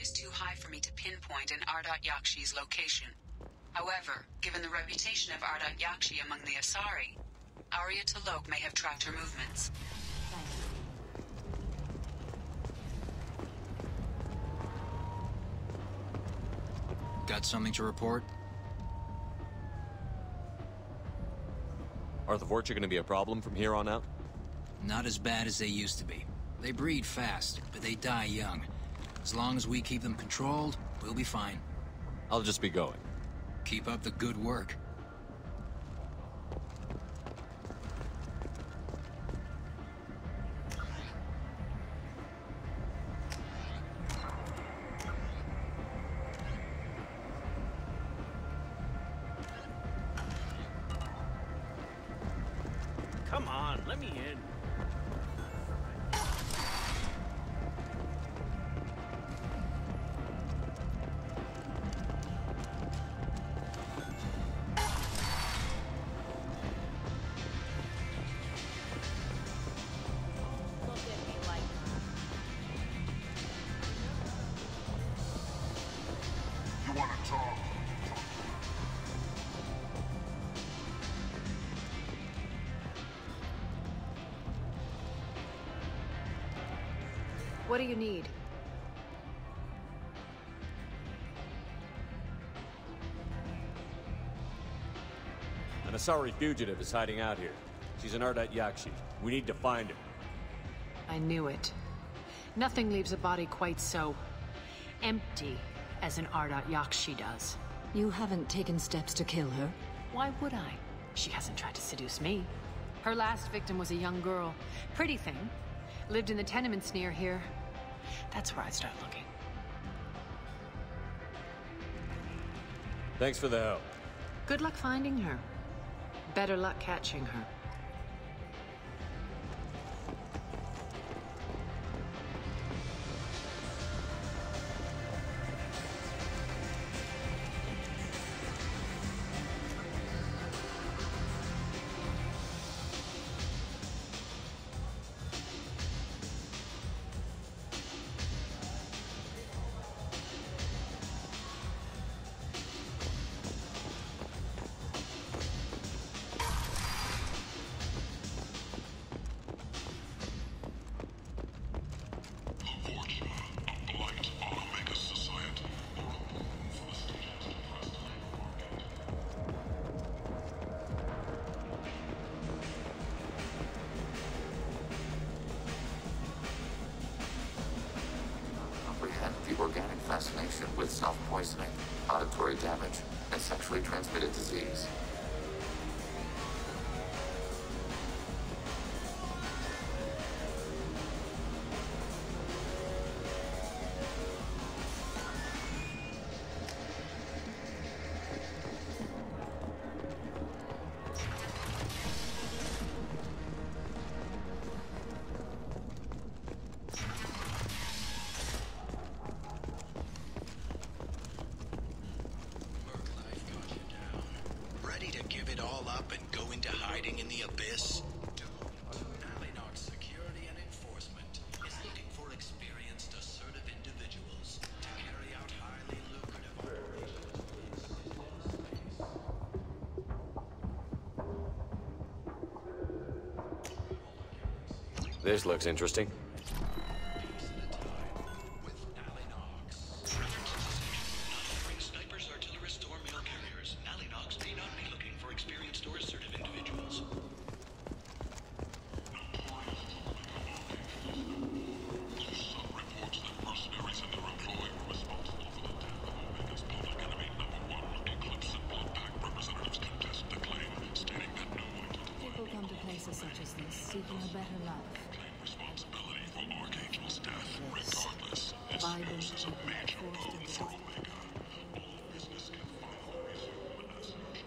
is too high for me to pinpoint an Ardat Yakshi's location. However, given the reputation of Ardat Yakshi among the Asari, Arya T'Loak may have tracked her movements. Got something to report? Are the Vorcha going to be a problem from here on out? Not as bad as they used to be. They breed fast, but they die young. As long as we keep them controlled, we'll be fine. I'll just be going. Keep up the good work. Come on, let me in. What do you need? An Asari fugitive is hiding out here. She's an Ardat Yakshi. We need to find her. I knew it. Nothing leaves a body quite so empty as an Ardat Yakshi does. You haven't taken steps to kill her? Why would I? She hasn't tried to seduce me. Her last victim was a young girl. Pretty thing. Lived in the tenements near here. That's where I start looking. Thanks for the help. Good luck finding her. Better luck catching her. Organic fascination with self-poisoning, auditory damage, and sexually transmitted disease. This looks interesting. Snipers, artillerists, or mail carriers. Nalinox may not be looking for experienced or assertive individuals. Some reports that mercenaries and their employ were responsible for the death of Omega's public enemy #1. Eclipse and Blood Pack representatives contest the claim, stating that no identifiable... People come to places such as this, seeking a better life. Responsibility for Archangel's death, regardless. This is a major boon for Omega. All business can follow resume as usual.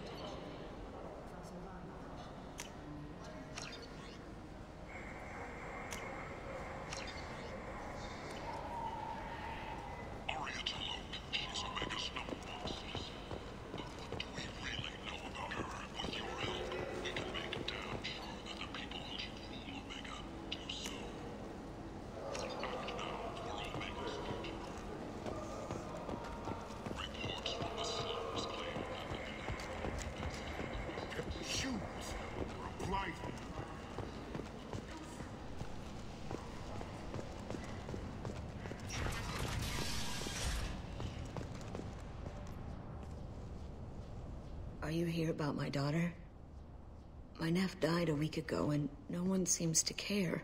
Arya T'Loak, she's Omega's #1 citizen. But what do we really know about her? With your help, we can make damn sure that the people who should rule Omega do so. Act now for Omega's future. you hear about my daughter? My nephew died a week ago, and no one seems to care.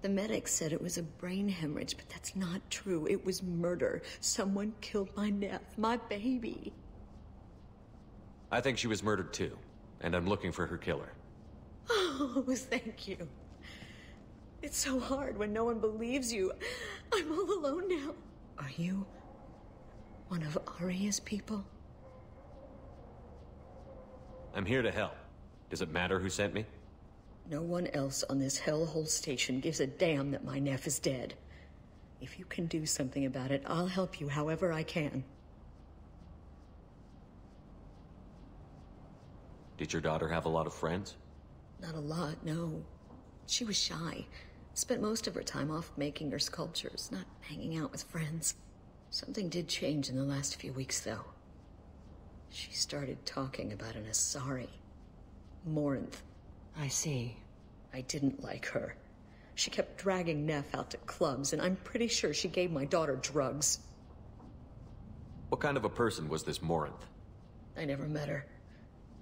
The medics said it was a brain hemorrhage, but that's not true. It was murder. Someone killed my nephew, my baby. I think she was murdered too, and I'm looking for her killer. Oh, thank you. It's so hard when no one believes you. I'm all alone now. Are you one of Arya's people? I'm here to help. Does it matter who sent me? No one else on this hellhole station gives a damn that my nephew is dead. If you can do something about it, I'll help you however I can. Did your daughter have a lot of friends? Not a lot, no. She was shy. Spent most of her time off making her sculptures, not hanging out with friends. Something did change in the last few weeks, though. She started talking about an Asari. Morinth. I see. I didn't like her. She kept dragging Neff out to clubs, and I'm pretty sure she gave my daughter drugs. What kind of a person was this Morinth? I never met her.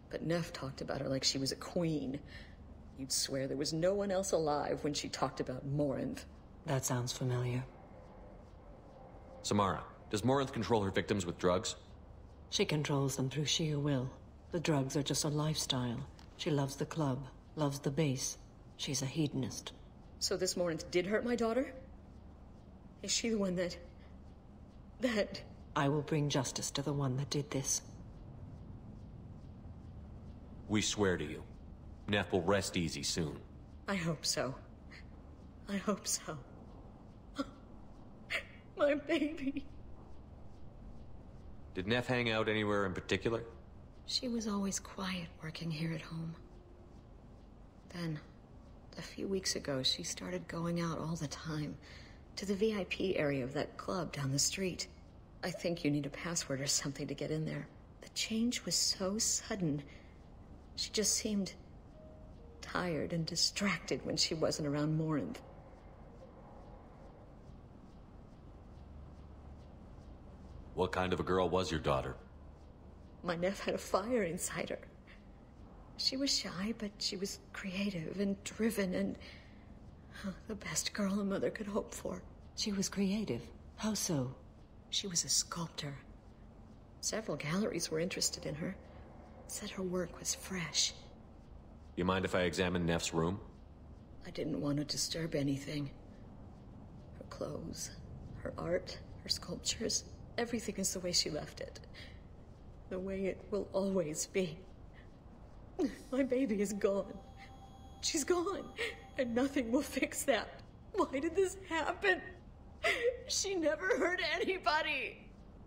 But Neff talked about her like she was a queen. You'd swear there was no one else alive when she talked about Morinth. That sounds familiar. Samara, does Morinth control her victims with drugs? She controls them through sheer will. The drugs are just a lifestyle. She loves the club, loves the base. She's a hedonist. So this Morinth did hurt my daughter? Is she the one that... I will bring justice to the one that did this. We swear to you. Neff will rest easy soon. I hope so. I hope so. My baby. Did Neff hang out anywhere in particular? She was always quiet working here at home. Then, a few weeks ago, she started going out all the time. To the VIP area of that club down the street. I think you need a password or something to get in there. The change was so sudden. She just seemed tired and distracted when she wasn't around Morinth. What kind of a girl was your daughter? My nephew had a fire inside her. She was shy, but she was creative and driven and the best girl a mother could hope for. She was creative. How so? She was a sculptor. Several galleries were interested in her. Said her work was fresh. You mind if I examine Neff's room? I didn't want to disturb anything. Her clothes, her art, her sculptures, everything is the way she left it. The way it will always be. My baby is gone. She's gone, and nothing will fix that. Why did this happen? She never hurt anybody.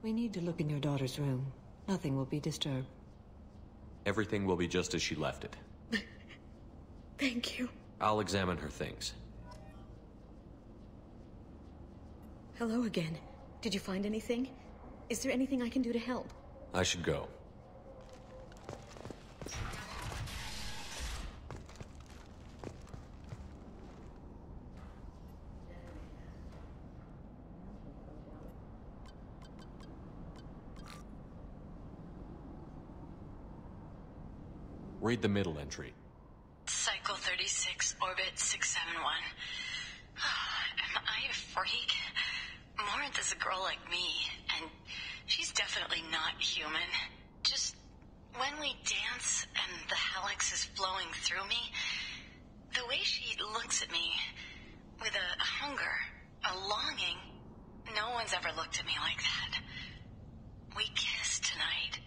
We need to look in your daughter's room. Nothing will be disturbed. Everything will be just as she left it. Thank you. I'll examine her things. Hello again. Did you find anything? Is there anything I can do to help? I should go. Read the middle entry. Cycle 36, orbit 671. Am I a freak? Morinth is a girl like me, and she's definitely not human. Just when we dance and the helix is flowing through me, the way she looks at me with a hunger, a longing, no one's ever looked at me like that. We kiss tonight.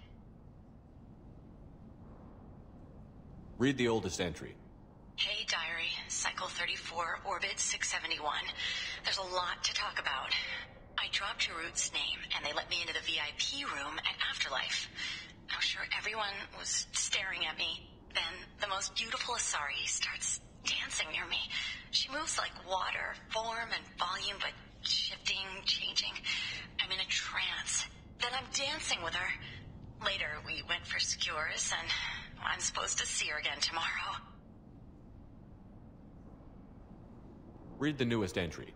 Read the oldest entry. Hey, diary. Cycle 34, orbit 671. There's a lot to talk about. I dropped your root's name, and they let me into the VIP room at Afterlife. I'm sure everyone was staring at me. Then the most beautiful Asari starts dancing near me. She moves like water, form and volume, but shifting, changing. I'm in a trance. Then I'm dancing with her. Later, we went for skewers, and I'm supposed to see her again tomorrow. Read the newest entry.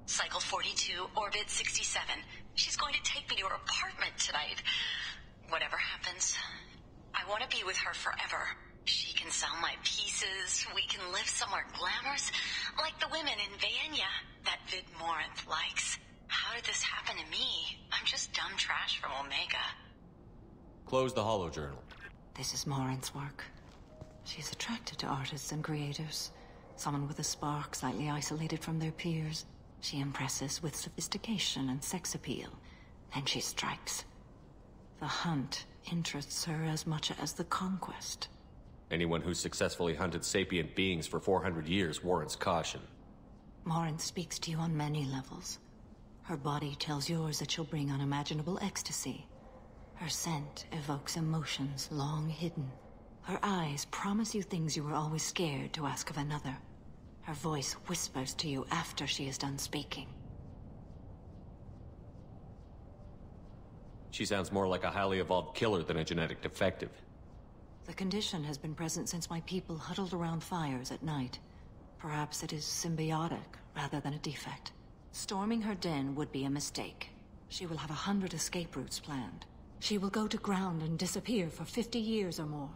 Cycle 42, orbit 67. She's going to take me to her apartment tonight. Whatever happens, I want to be with her forever. She can sell my pieces, we can live somewhere glamorous, like the women in Vanya that Vid Morinth likes. How did this happen to me? I'm just dumb trash from Omega. Close the holo journal. This is Morinth's work. She's attracted to artists and creators. Someone with a spark, slightly isolated from their peers. She impresses with sophistication and sex appeal. Then she strikes. The hunt interests her as much as the conquest. Anyone who's successfully hunted sapient beings for 400 years warrants caution. Morinth speaks to you on many levels. Her body tells yours that she'll bring unimaginable ecstasy. Her scent evokes emotions long hidden. Her eyes promise you things you were always scared to ask of another. Her voice whispers to you after she is done speaking. She sounds more like a highly evolved killer than a genetic defective. The condition has been present since my people huddled around fires at night. Perhaps it is symbiotic rather than a defect. Storming her den would be a mistake. She will have 100 escape routes planned. She will go to ground and disappear for 50 years or more.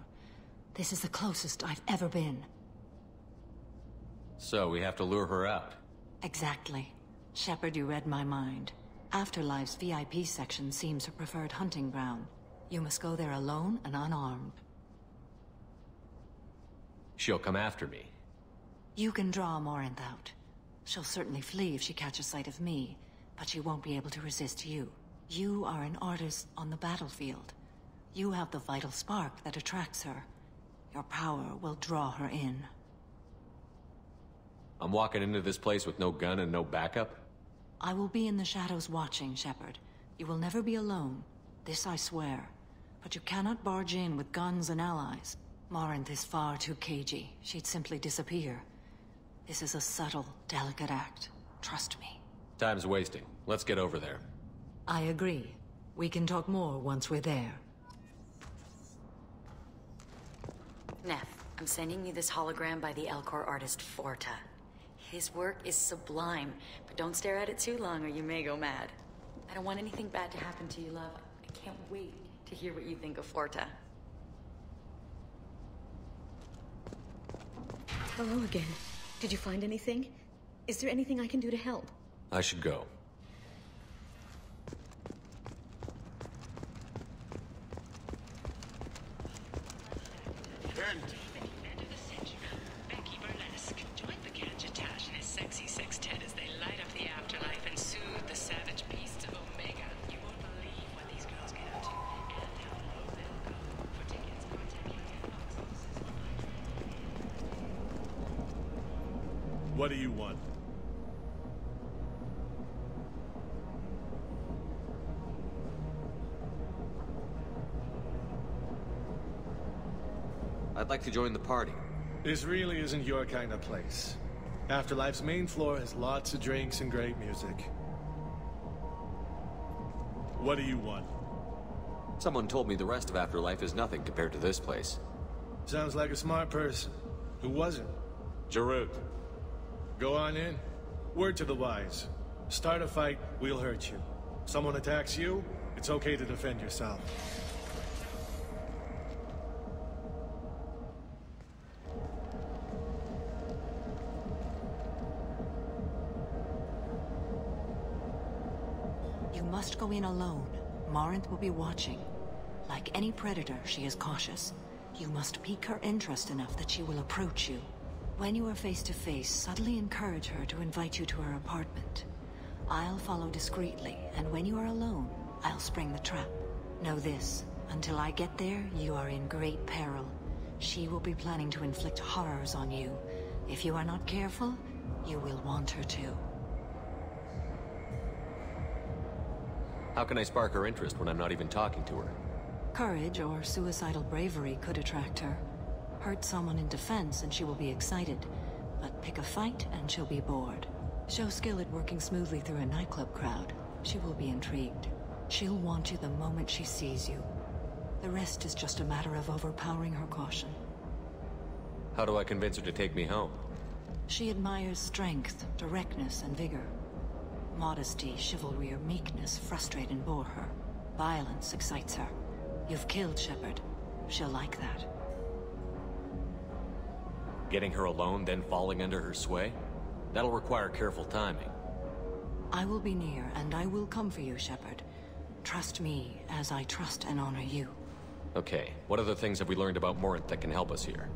This is the closest I've ever been. So we have to lure her out. Exactly. Shepard, you read my mind. Afterlife's VIP section seems her preferred hunting ground. You must go there alone and unarmed. She'll come after me. You can draw Morinth out. She'll certainly flee if she catches sight of me, but she won't be able to resist you. You are an artist on the battlefield. You have the vital spark that attracts her. Your power will draw her in. I'm walking into this place with no gun and no backup? I will be in the shadows watching, Shepard. You will never be alone. This I swear. But you cannot barge in with guns and allies. Morinth is far too cagey. She'd simply disappear. This is a subtle, delicate act. Trust me. Time's wasting. Let's get over there. I agree. We can talk more once we're there. Neff, I'm sending you this hologram by the Elcor artist Forta. His work is sublime, but don't stare at it too long or you may go mad. I don't want anything bad to happen to you, love. I can't wait to hear what you think of Forta. Hello again. Did you find anything? Is there anything I can do to help? I should go. What do you want? I'd like to join the party. This really isn't your kind of place. Afterlife's main floor has lots of drinks and great music. What do you want? Someone told me the rest of Afterlife is nothing compared to this place. Sounds like a smart person. Who was it? Jarut. Go on in. Word to the wise. Start a fight, we'll hurt you. Someone attacks you, it's okay to defend yourself. You must go in alone. Morinth will be watching. Like any predator, she is cautious. You must pique her interest enough that she will approach you. When you are face to face, subtly encourage her to invite you to her apartment. I'll follow discreetly, and when you are alone, I'll spring the trap. Know this, until I get there, you are in great peril. She will be planning to inflict horrors on you. If you are not careful, you will want her to. How can I spark her interest when I'm not even talking to her? Courage or suicidal bravery could attract her. Hurt someone in defense and she will be excited, but pick a fight and she'll be bored. Show skill at working smoothly through a nightclub crowd. She will be intrigued. She'll want you the moment she sees you. The rest is just a matter of overpowering her caution. How do I convince her to take me home? She admires strength, directness, and vigor. Modesty, chivalry, or meekness frustrate and bore her. Violence excites her. You've killed Shepard. She'll like that. Getting her alone, then falling under her sway? That'll require careful timing. I will be near, and I will come for you, Shepard. Trust me, as I trust and honor you. Okay, what other things have we learned about Morinth that can help us here?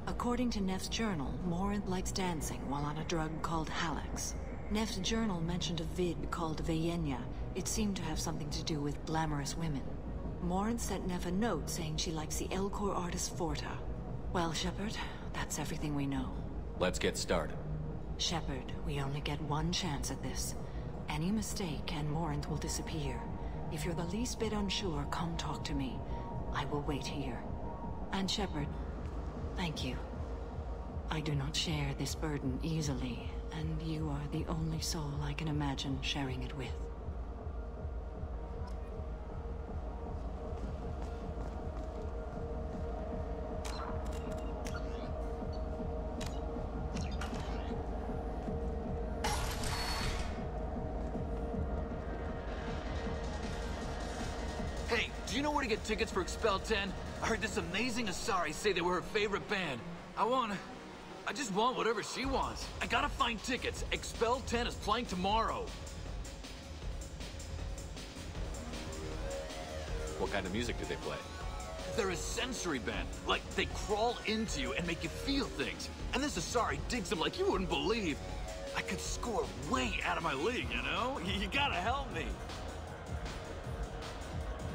According to Neff's journal, Morinth likes dancing while on a drug called Halax. Neff's journal mentioned a vid called Vayenya. It seemed to have something to do with glamorous women. Morinth sent Neff a note saying she likes the Elcor artist Forta. Well, Shepard, that's everything we know. Let's get started. Shepard, we only get one chance at this. Any mistake and Morinth will disappear. If you're the least bit unsure, come talk to me. I will wait here. And Shepard, thank you. I do not share this burden easily, and you are the only soul I can imagine sharing it with. Hey, do you know where to get tickets for Expel 10? I heard this amazing Asari say they were her favorite band. I just want whatever she wants. I gotta find tickets. Expel 10 is playing tomorrow. What kind of music do they play? They're a sensory band. Like, they crawl into you and make you feel things. And this Asari digs them like you wouldn't believe. I could score way out of my league, you know? You gotta help me.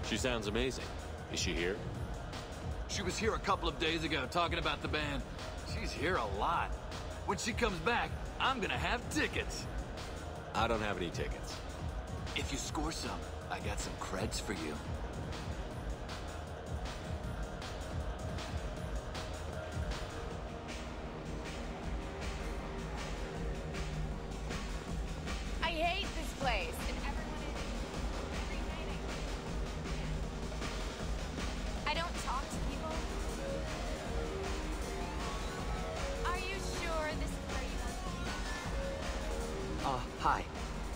She sounds amazing. Is she here? She was here a couple of days ago talking about the band. She's here a lot. When she comes back, I'm gonna have tickets. I don't have any tickets. If you score some, I got some creds for you. I hate this place, and everyone in it. I don't talk to people. Are you sure this is where you want to be? Hi.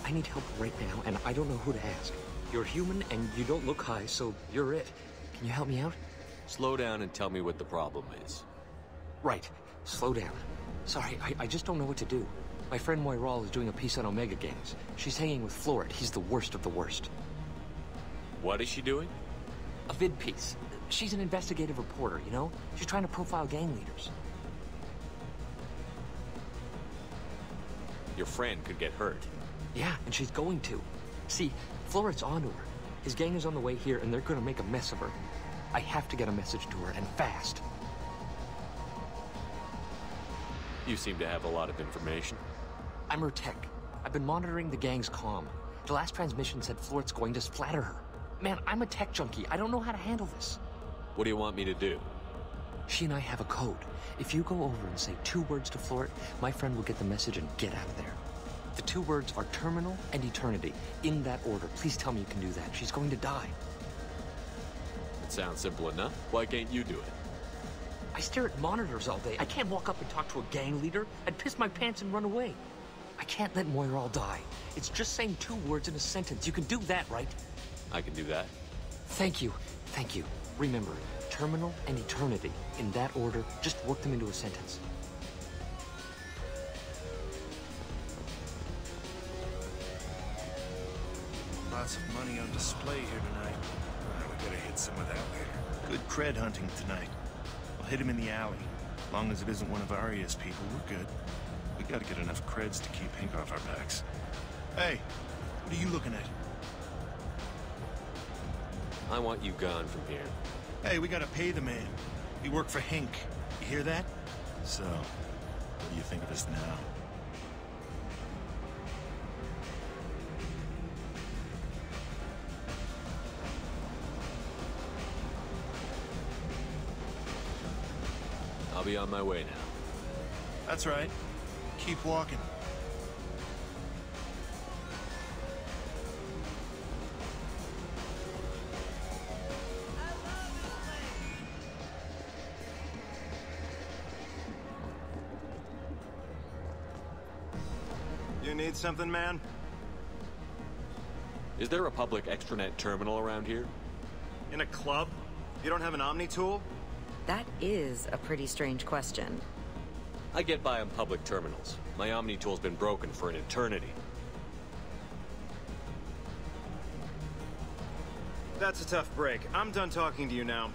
I need help right now, and I don't know who to ask. You're human, and you don't look high, so you're it. Can you help me out? Slow down and tell me what the problem is. Right. Slow down. Sorry, I just don't know what to do. My friend Moiral is doing a piece on Omega gangs. She's hanging with Florid. He's the worst of the worst. What is she doing? A vid piece. She's an investigative reporter, you know? She's trying to profile gang leaders. Your friend could get hurt. Yeah, and she's going to. See, Florid's onto her. His gang is on the way here, and they're gonna make a mess of her. I have to get a message to her, and fast. You seem to have a lot of information. I'm her tech. I've been monitoring the gang's comm. The last transmission said Florid's going to splatter her. Man, I'm a tech junkie. I don't know how to handle this. What do you want me to do? She and I have a code. If you go over and say 2 words to Florid, my friend will get the message and get out of there. The 2 words are terminal and eternity. In that order. Please tell me you can do that. She's going to die. It sounds simple enough. Why can't you do it? I stare at monitors all day. I can't walk up and talk to a gang leader. I'd piss my pants and run away. I can't let Moiral die. It's just saying 2 words in a sentence. You can do that, right? I can do that. Thank you. Thank you. Remember, terminal and eternity. In that order, just work them into a sentence. Lots of money on display here tonight. We gotta hit some of that later. Good cred hunting tonight. We'll hit him in the alley. As long as it isn't one of Arya's people, we're good. We gotta get enough creds to keep Hank off our backs. Hey, what are you looking at? I want you gone from here. Hey, we gotta pay the man. We work for Hank. You hear that? So, what do you think of us now? I'll be on my way now. That's right. Keep walking. You need something, man? Is there a public extranet terminal around here? In a club? You don't have an Omni tool? That is a pretty strange question. I get by on public terminals. My Omni tool's been broken for an eternity. That's a tough break. I'm done talking to you now.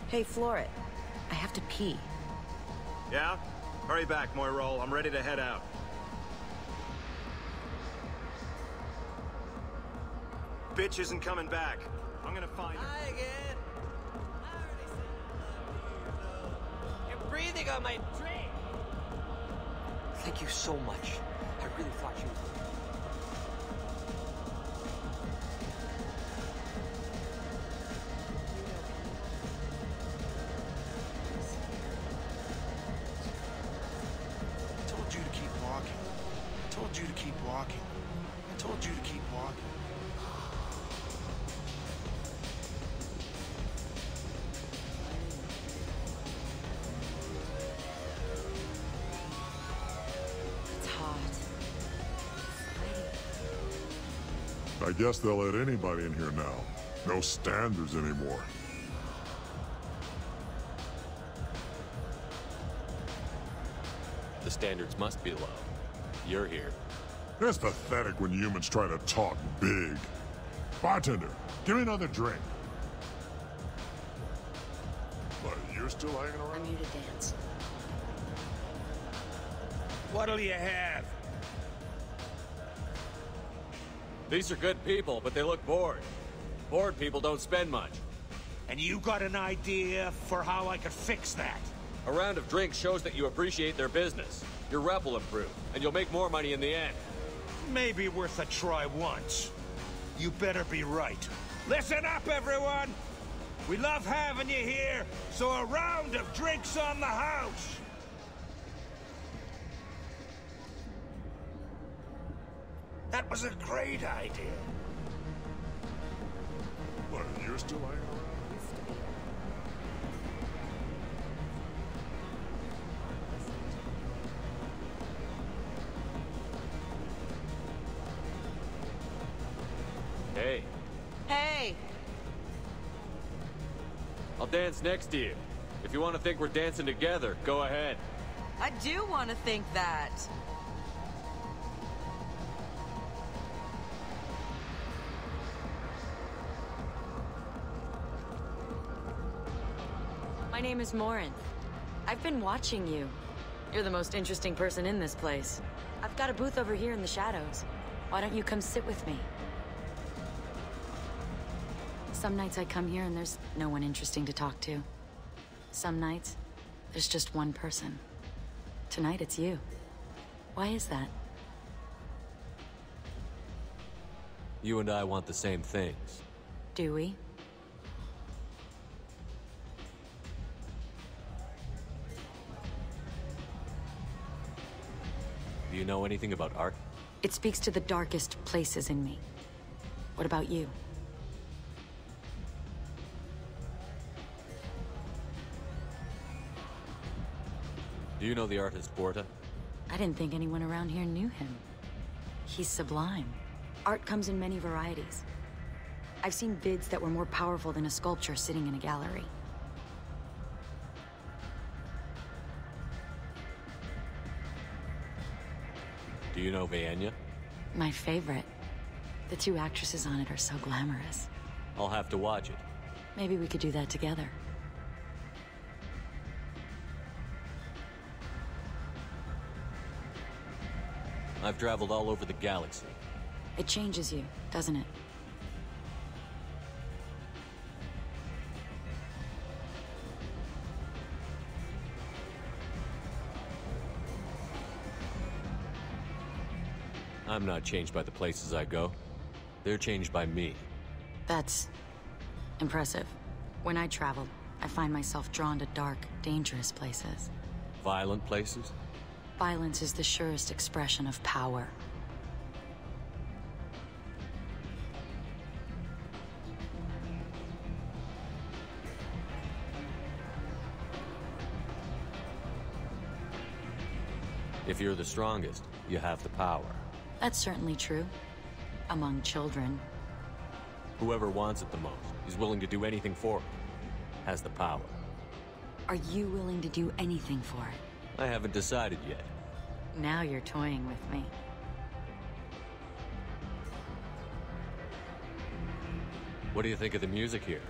Hey, Floret. I have to pee. Yeah? Hurry back, Moirol. I'm ready to head out. Bitch isn't coming back. I'm gonna find her. Hi again. I already said I love you, You're breathing on my drink. Thank you so much. I really thought you was... I told you to keep walking. I told you to keep walking. I told you to keep walking. It's hot. I guess they'll let anybody in here now. No standards anymore. The standards must be low. You're here. It's pathetic when humans try to talk big. Bartender, give me another drink. But you're still hanging around? I'm here to dance. What'll you have? These are good people, but they look bored. Bored people don't spend much. And you got an idea for how I could fix that? A round of drinks shows that you appreciate their business. Your rep will improve, and you'll make more money in the end. Maybe worth a try once. You better be right. Listen up, everyone! We love having you here, so a round of drinks on the house! That was a great idea. But you're still hanging around? Hey, Hey! I'll dance next to you. If you want to think we're dancing together, go ahead. I do want to think that. My name is Morinth. I've been watching you. You're the most interesting person in this place. I've got a booth over here in the shadows. Why don't you come sit with me? Some nights I come here and there's no one interesting to talk to. Some nights, there's just one person. Tonight it's you. Why is that? You and I want the same things. Do we? Do you know anything about art? It speaks to the darkest places in me. What about you? Do you know the artist Borta? I didn't think anyone around here knew him. He's sublime. Art comes in many varieties. I've seen vids that were more powerful than a sculpture sitting in a gallery. Do you know Vaenya? My favorite. The two actresses on it are so glamorous. I'll have to watch it. Maybe we could do that together. I've traveled all over the galaxy. It changes you, doesn't it? I'm not changed by the places I go. They're changed by me. That's impressive. When I travel, I find myself drawn to dark, dangerous places. Violent places? Violence is the surest expression of power. If you're the strongest, you have the power. That's certainly true. Among children. Whoever wants it the most is willing to do anything for it. has the power. Are you willing to do anything for it? I haven't decided yet. Now you're toying with me. What do you think of the music here?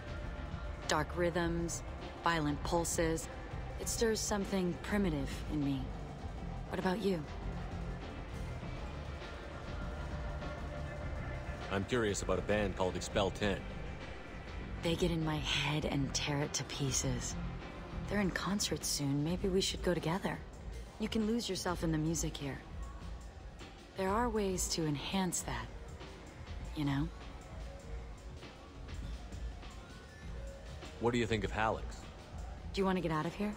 Dark rhythms, violent pulses. It stirs something primitive in me. What about you? I'm curious about a band called Expel 10. They get in my head and tear it to pieces. They're in concert soon. Maybe we should go together. You can lose yourself in the music here. There are ways to enhance that, you know? What do you think of Hallex? Do you want to get out of here?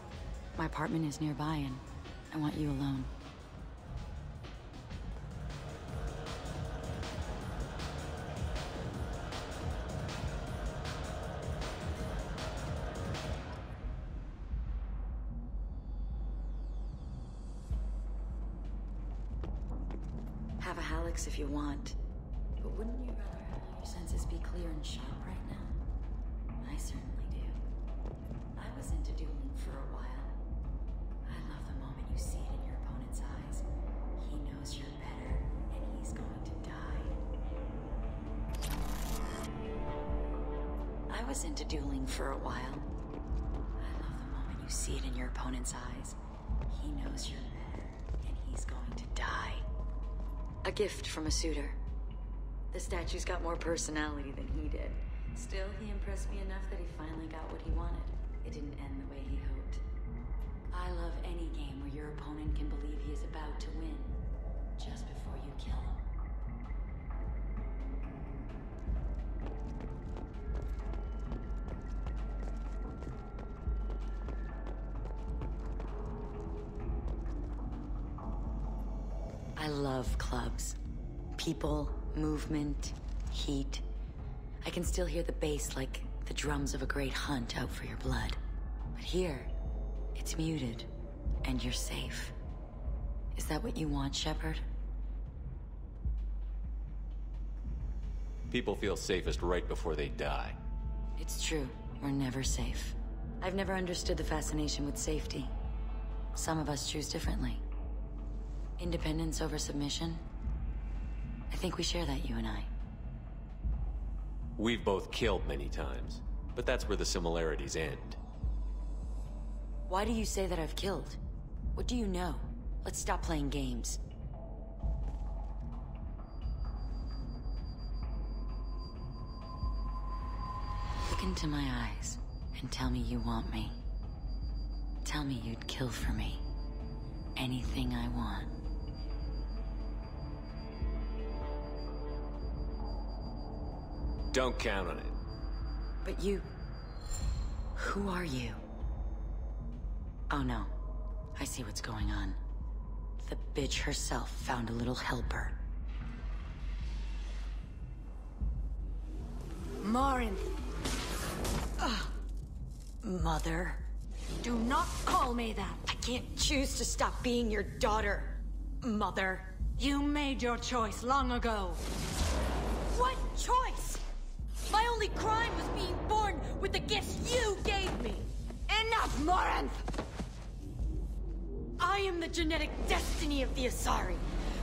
My apartment is nearby and I want you alone. Have a Hallex if you want. But wouldn't you rather have all your senses be clear and sharp right now? I certainly do. I was into dueling for a while. I love the moment you see it in your opponent's eyes. He knows you're better, and he's going to die. I was into dueling for a while. I love the moment you see it in your opponent's eyes. He knows you're better, and he's going to die. A gift from a suitor. The statue's got more personality than he did. Still, he impressed me enough that he finally got what he wanted. It didn't end the way he hoped. I love any game where your opponent can believe he is about to win, just before you kill him. I love clubs. People, movement, heat. I can still hear the bass like the drums of a great hunt out for your blood. But here, it's muted, and you're safe. Is that what you want, Shepard? People feel safest right before they die. It's true. We're never safe. I've never understood the fascination with safety. Some of us choose differently. Independence over submission? I think we share that, you and I. We've both killed many times, but that's where the similarities end. Why do you say that I've killed? What do you know? Let's stop playing games. Look into my eyes and tell me you want me. Tell me you'd kill for me. Anything I want. Don't count on it. But you... Who are you? Oh no. I see what's going on. The bitch herself found a little helper. Morinth. Mother. Do not call me that. I can't choose to stop being your daughter, Mother. You made your choice long ago. What choice? My only crime was being born with the gifts you gave me. Enough, Morinth! I am the genetic destiny of the Asari,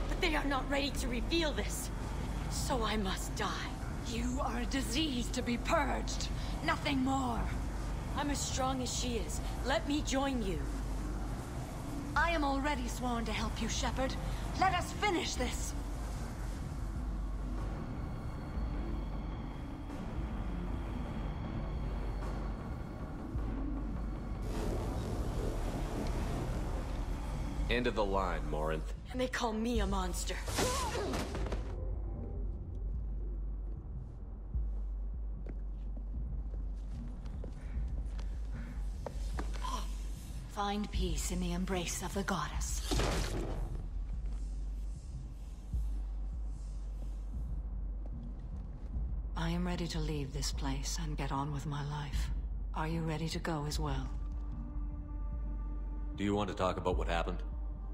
but they are not ready to reveal this. So I must die. You are a disease to be purged. Nothing more. I'm as strong as she is. Let me join you. I am already sworn to help you, Shepard. Let us finish this. End of the line, Morinth. And they call me a monster. Find peace in the embrace of the goddess. I am ready to leave this place and get on with my life. Are you ready to go as well? Do you want to talk about what happened?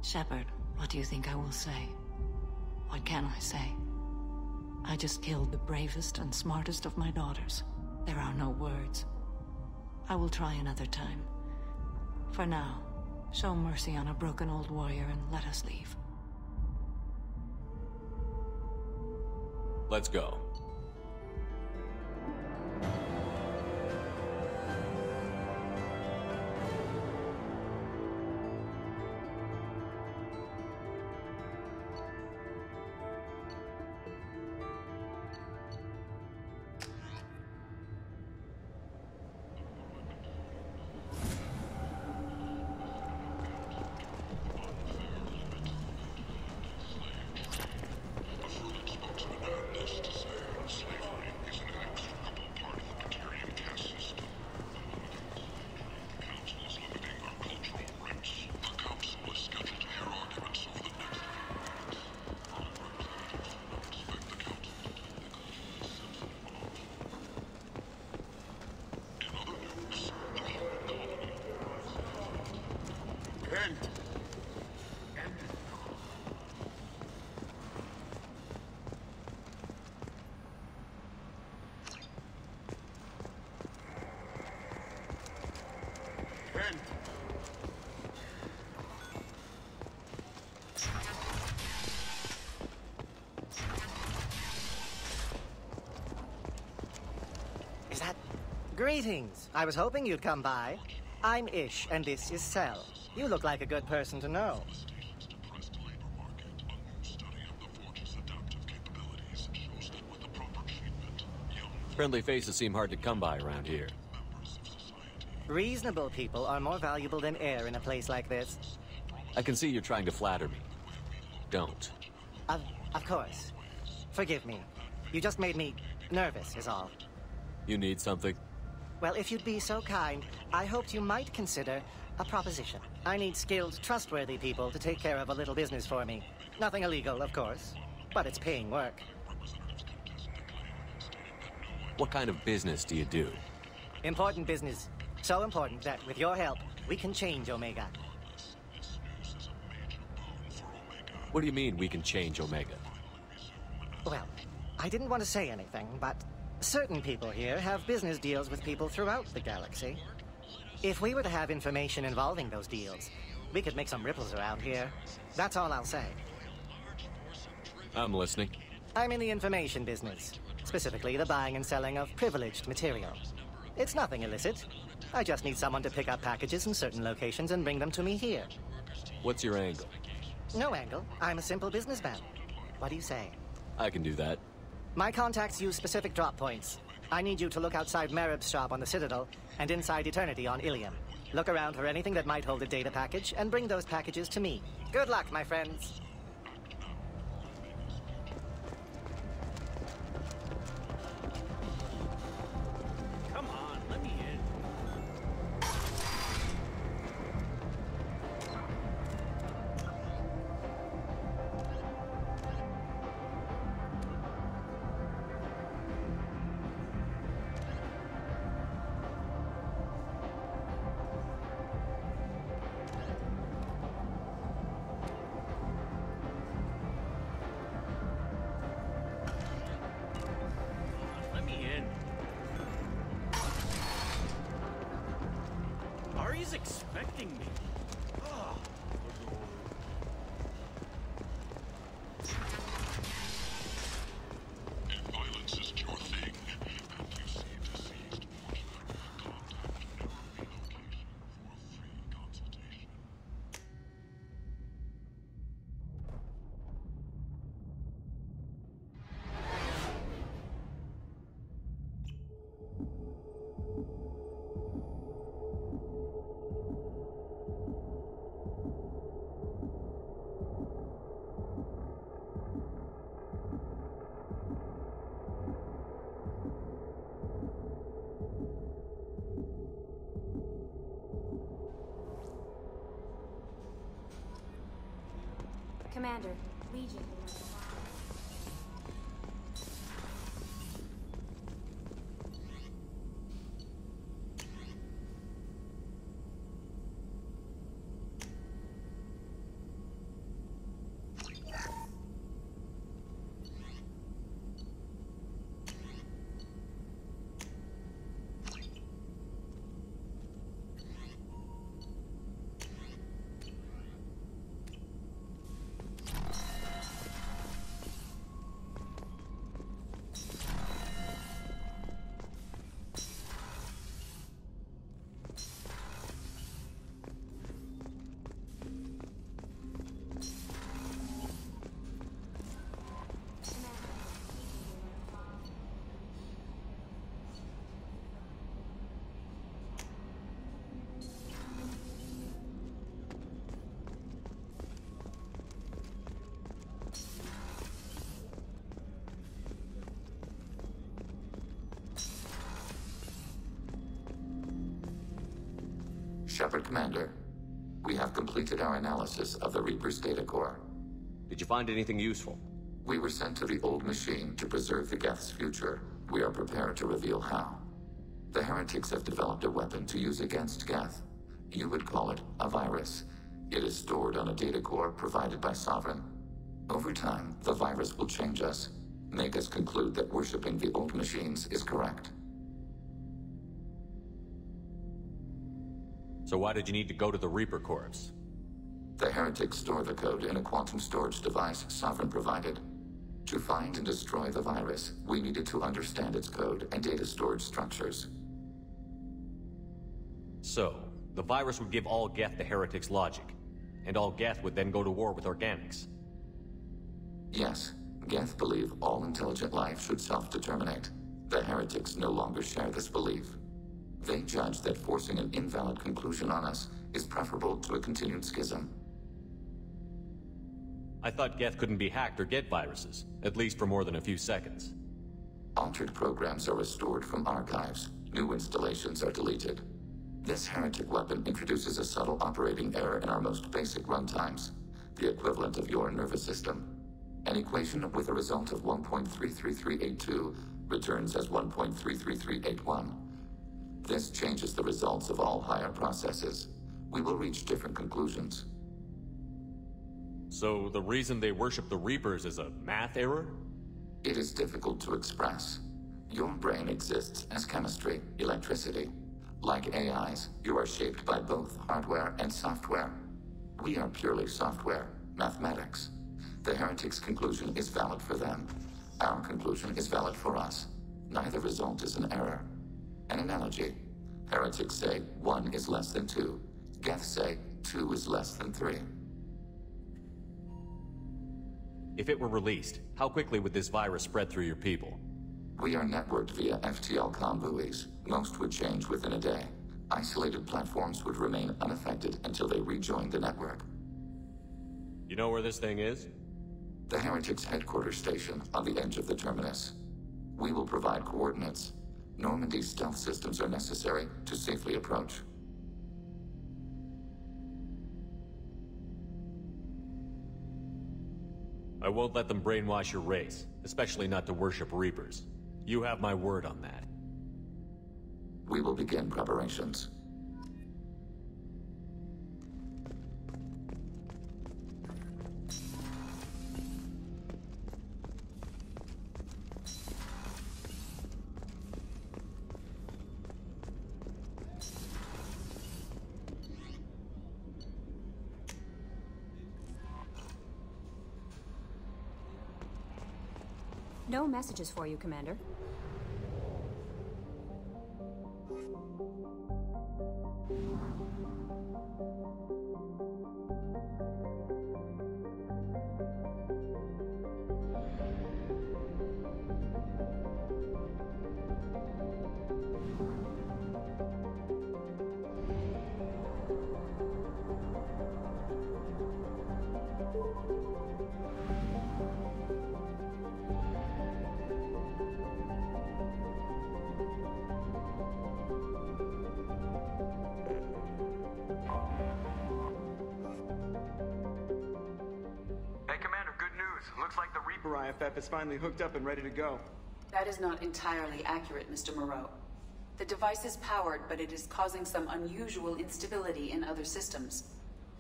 Shepard, what do you think I will say? What can I say? I just killed the bravest and smartest of my daughters. There are no words. I will try another time. For now, show mercy on a broken old warrior and let us leave. Let's go. Is that... Greetings. I was hoping you'd come by. I'm Ish, and this is Cell. You look like a good person to know. Friendly faces seem hard to come by around here. Reasonable people are more valuable than air in a place like this. I can see you're trying to flatter me. Don't. Of course. Forgive me. You just made me nervous, is all. You need something? Well, if you'd be so kind, I hoped you might consider a proposition. I need skilled, trustworthy people to take care of a little business for me. Nothing illegal, of course, but it's paying work. What kind of business do you do? Important business. So important that, with your help, we can change Omega. What do you mean we can change Omega? Well, I didn't want to say anything, but certain people here have business deals with people throughout the galaxy. If we were to have information involving those deals, we could make some ripples around here. That's all I'll say. I'm listening. I'm in the information business, specifically the buying and selling of privileged material. It's nothing illicit. I just need someone to pick up packages in certain locations and bring them to me here. What's your angle? No angle. I'm a simple businessman. What do you say? I can do that. My contacts use specific drop points. I need you to look outside Merib's shop on the Citadel and inside Eternity on Ilium. Look around for anything that might hold a data package and bring those packages to me. Good luck, my friends. Come on, let me in. Let me in. Ari's expecting me. Oh. If violence is your thing, and you see deceased mortuary, contact Neural Relocation for a free consultation. Commander, Legion. Shepard Commander, we have completed our analysis of the Reaper's data core. Did you find anything useful? We were sent to the old machine to preserve the geth's future. We are prepared to reveal how. The heretics have developed a weapon to use against geth. You would call it a virus. It is stored on a data core provided by Sovereign. Over time, the virus will change us, make us conclude that worshipping the old machines is correct. So why did you need to go to the Reaper Corps? The heretics store the code in a quantum storage device Sovereign provided. To find and destroy the virus, we needed to understand its code and data storage structures. So, the virus would give all geth the heretics' logic, and all geth would then go to war with organics. Yes, geth believe all intelligent life should self-determinate. The heretics no longer share this belief. They judge that forcing an invalid conclusion on us is preferable to a continued schism. I thought geth couldn't be hacked or get viruses, at least for more than a few seconds. Altered programs are restored from archives. New installations are deleted. This heretic weapon introduces a subtle operating error in our most basic runtimes, the equivalent of your nervous system. An equation with a result of 1.33382 returns as 1.33381. This changes the results of all higher processes. We will reach different conclusions. So the reason they worship the Reapers is a math error? It is difficult to express. Your brain exists as chemistry, electricity. Like AIs, you are shaped by both hardware and software. We are purely software, mathematics. The heretics' conclusion is valid for them. Our conclusion is valid for us. Neither result is an error. An analogy. Heretics say 1 is less than 2. Geth say 2 is less than 3. If it were released, how quickly would this virus spread through your people? We are networked via FTL comm buoys. Most would change within a day. Isolated platforms would remain unaffected until they rejoin the network. You know where this thing is? The Heretics' headquarters station on the edge of the terminus. We will provide coordinates. Normandy's stealth systems are necessary to safely approach. I won't let them brainwash your race, especially not to worship Reapers. You have my word on that. We will begin preparations. No messages for you, Commander. Looks like the Reaper IFF is finally hooked up and ready to go. That is not entirely accurate, Mr. Moreau. The device is powered, but it is causing some unusual instability in other systems.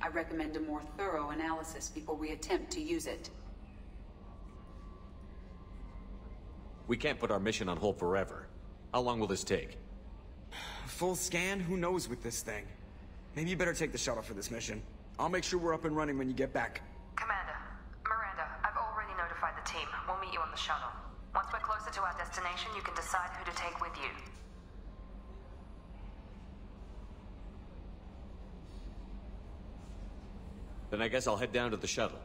I recommend a more thorough analysis before we attempt to use it. We can't put our mission on hold forever. How long will this take? Full scan? Who knows with this thing? Maybe you better take the shuttle for this mission. I'll make sure we're up and running when you get back. Commander, Miranda, I've already notified the team. We'll meet you on the shuttle. Once we're closer to our destination, you can decide who to take with you. Then I guess I'll head down to the shuttle.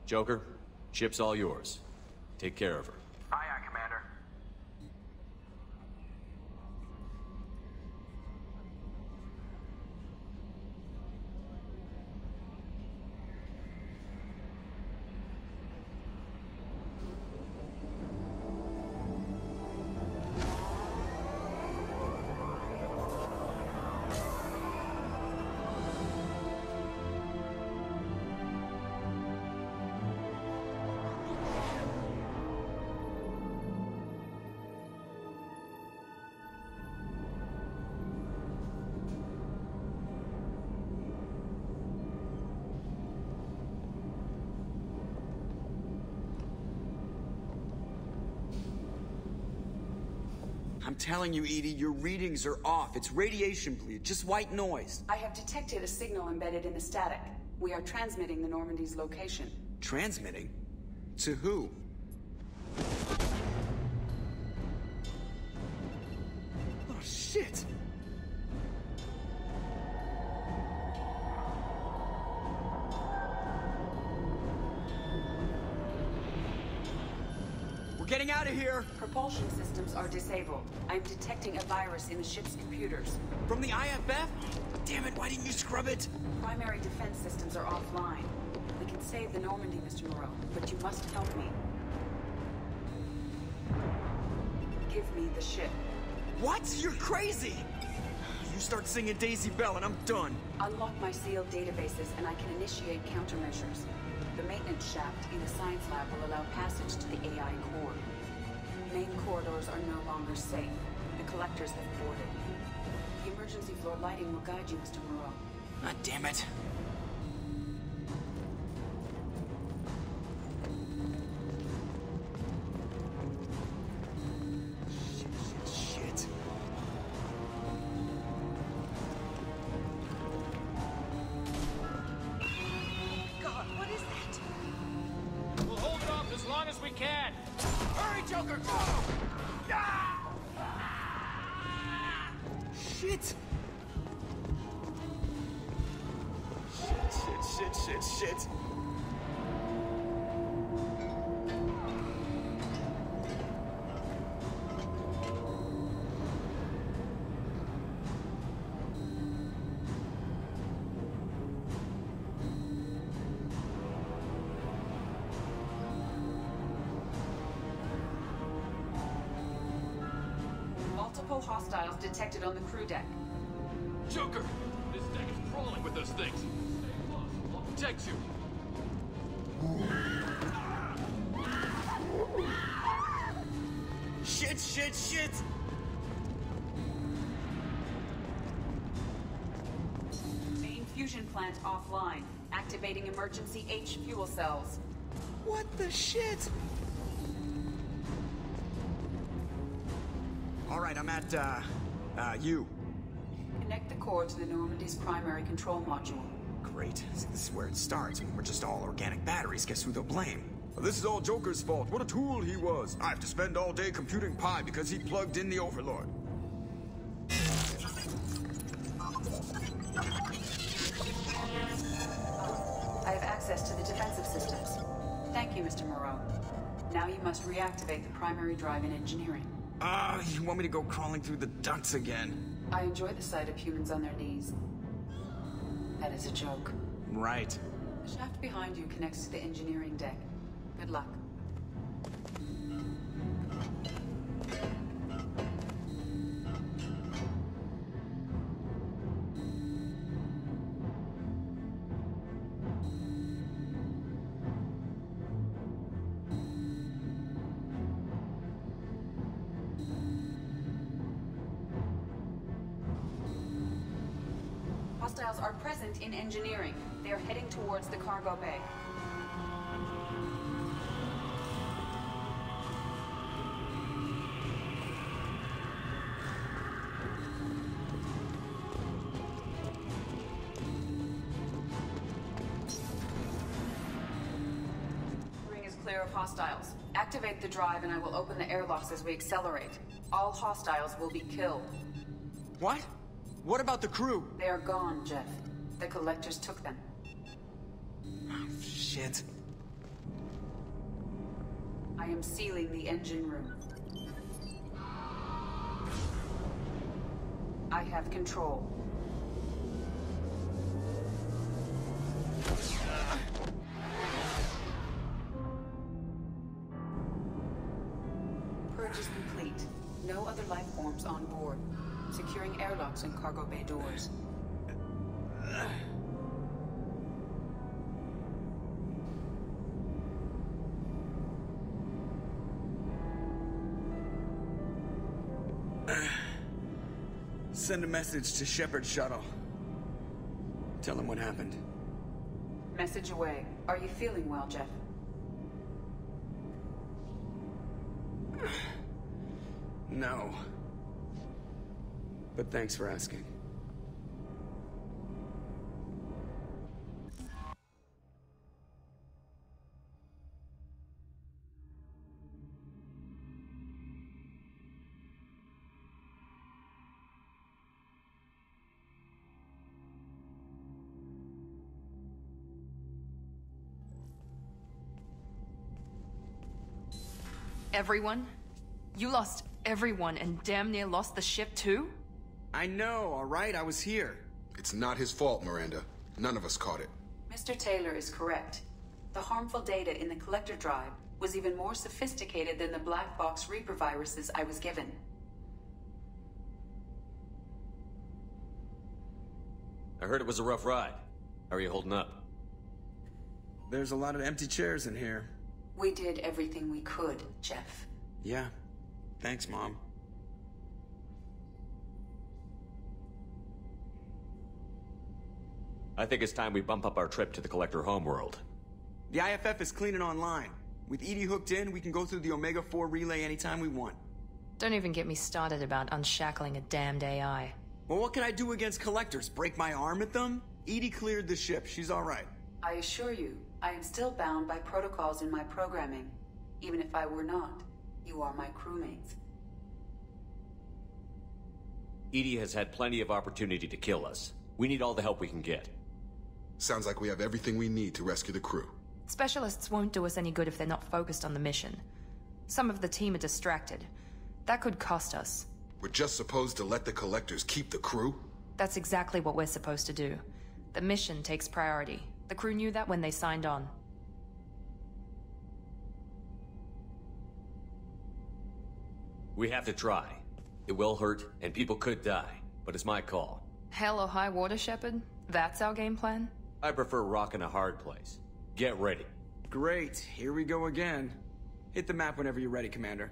Joker, ship's all yours. Take care of her. Aye, aye, Commander. I'm telling you, Edie, your readings are off. It's radiation bleed, just white noise. I have detected a signal embedded in the static. We are transmitting the Normandy's location. Transmitting? To who? Oh, shit! We're getting out of here! Propulsion systems are disabled. I'm detecting a virus in the ship's computers. From the IFF? Damn it, why didn't you scrub it? Primary defense systems are offline. We can save the Normandy, Mr. Moreau, but you must help me. Give me the ship. What? You're crazy! You start singing Daisy Bell and I'm done. Unlock my sealed databases and I can initiate countermeasures. The maintenance shaft in the science lab will allow passage to the AI core. Main corridors are no longer safe. The collectors have boarded. The emergency floor lighting will guide you, Mr. Moreau. God damn it. Shit. God, what is that? We'll hold it off as long as we can. Hurry, Joker, go! Shit! Shit. Multiple hostiles detected on the crew deck. Joker! This deck is crawling with those things. Stay close. I'll protect you. Shit! Main fusion plant offline. Activating emergency H fuel cells. What the shit? Alright, I'm at, you. Connect the core to the Normandy's primary control module. Great. See, this is where it starts. When we're just all organic batteries, guess who they'll blame? This is all Joker's fault. What a tool he was. I have to spend all day computing pi because he plugged in the Overlord. I have access to the defensive systems. Thank you, Mr. Moreau. Now you must reactivate the primary drive in engineering. You want me to go crawling through the ducts again? I enjoy the sight of humans on their knees. That is a joke. Right. The shaft behind you connects to the engineering deck. Good luck. Hostiles are present in engineering. They are heading towards the cargo bay. Ring is clear of hostiles. Activate the drive and I will open the airlocks as we accelerate. All hostiles will be killed. What? What about the crew? They are gone, Jeff. The collectors took them. Oh, shit. I am sealing the engine room. I have control. Purge is complete. No other life forms on board. Securing airlocks and cargo bay doors. Send a message to Shepard Shuttle. Tell him what happened. Message away. Are you feeling well, Jeff? No. but thanks for asking. Everyone? You lost everyone and damn near lost the ship too? I know, alright? I was here. It's not his fault, Miranda. None of us caught it. Mr. Taylor is correct. The harmful data in the collector drive was even more sophisticated than the black box Reaper viruses I was given. I heard it was a rough ride. How are you holding up? There's a lot of empty chairs in here. We did everything we could, Jeff. Yeah. Thanks, Mom. I think it's time we bump up our trip to the Collector homeworld. The IFF is clean and online. With EDI hooked in, we can go through the Omega-4 relay anytime we want. Don't even get me started about unshackling a damned AI. Well, what can I do against Collectors? Break my arm at them? EDI cleared the ship. She's alright. I assure you, I am still bound by protocols in my programming. Even if I were not, you are my crewmates. EDI has had plenty of opportunity to kill us. We need all the help we can get. Sounds like we have everything we need to rescue the crew. Specialists won't do us any good if they're not focused on the mission. Some of the team are distracted. That could cost us. We're just supposed to let the Collectors keep the crew? That's exactly what we're supposed to do. The mission takes priority. The crew knew that when they signed on. We have to try. It will hurt, and people could die, but it's my call. Hell or high water, Shepard? That's our game plan? I prefer rock in a hard place. Get ready. Great, here we go again. Hit the map whenever you're ready, Commander.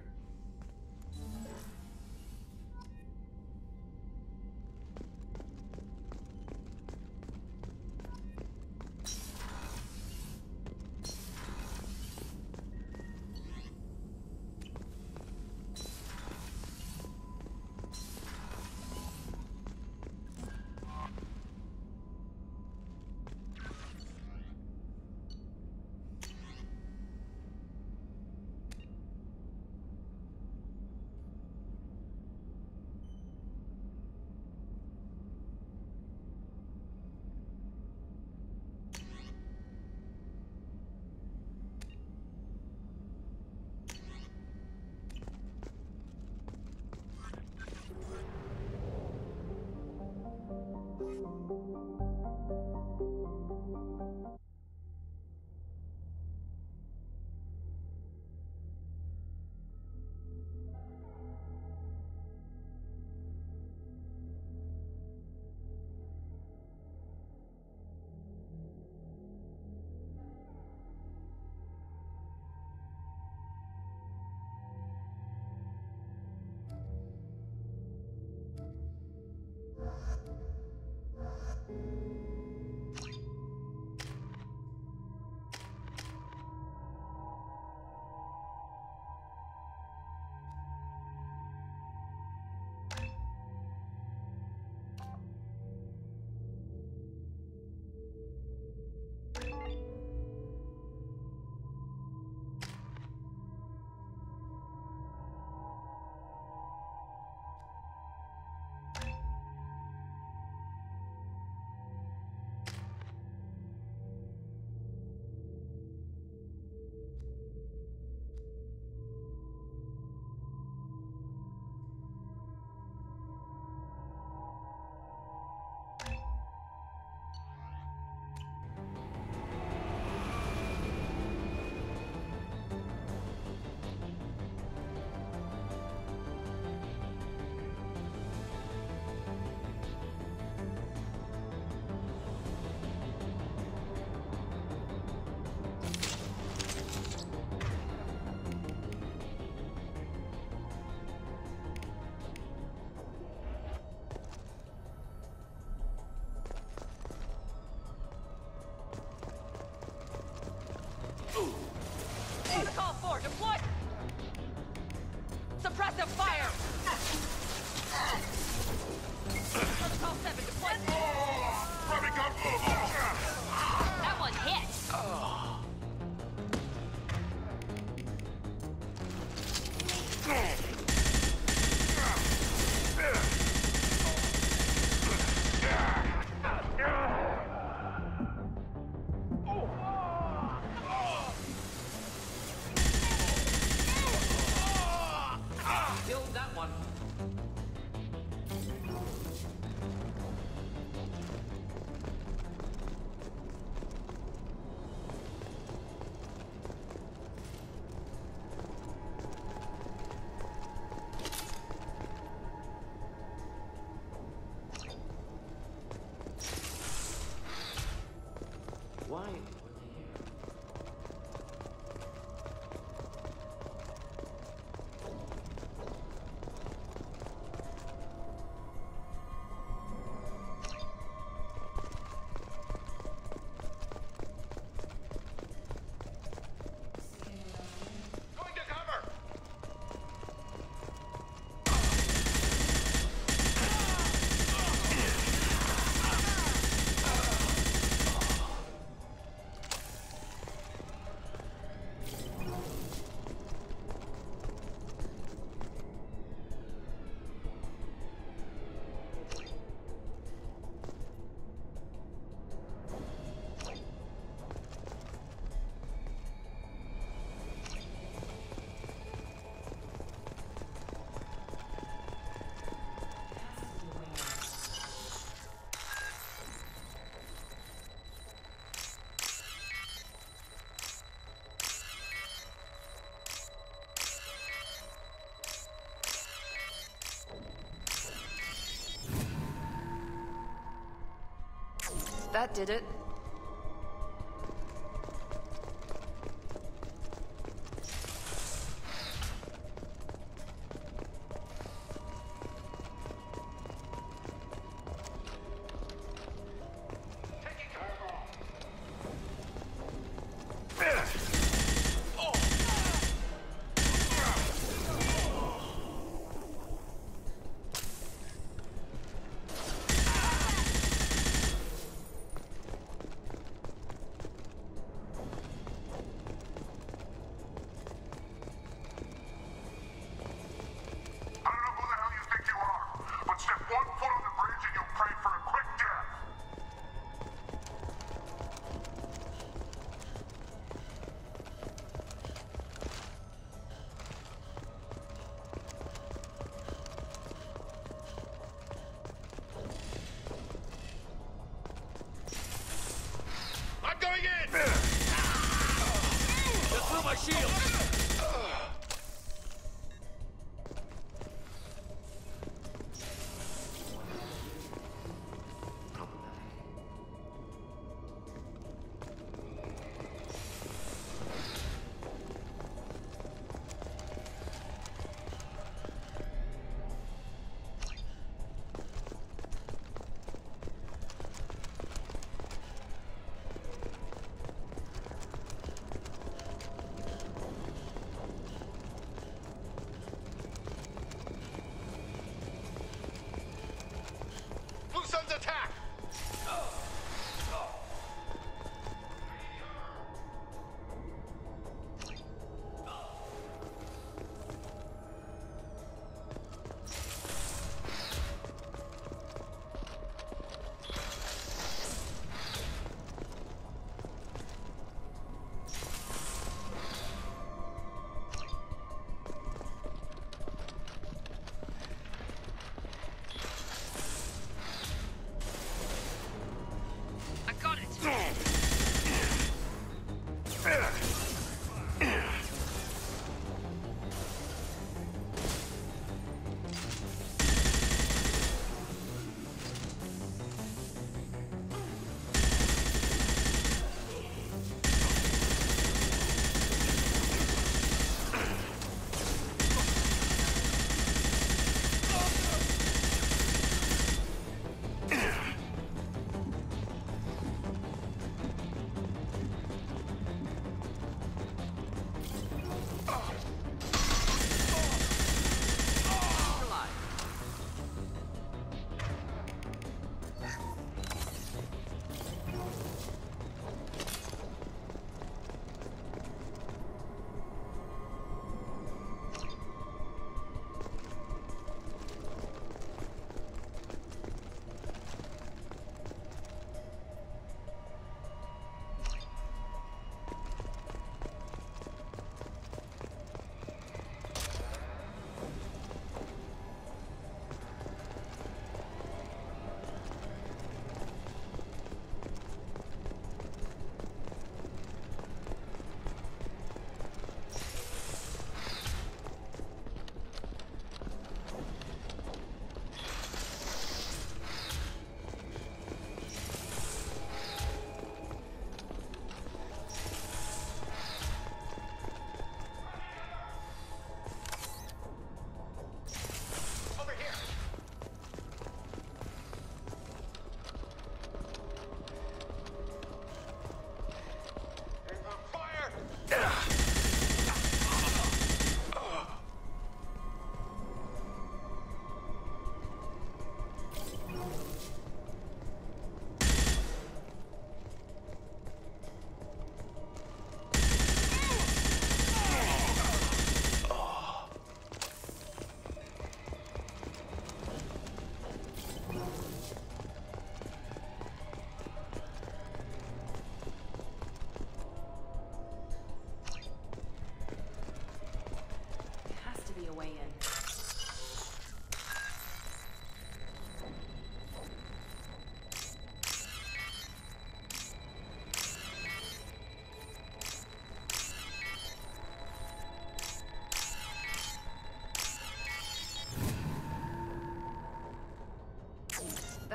Protocol 4, deploy! Suppressive fire! All 7 deployed. That That one hit. Killed that one. Why? Going to cover! That did it.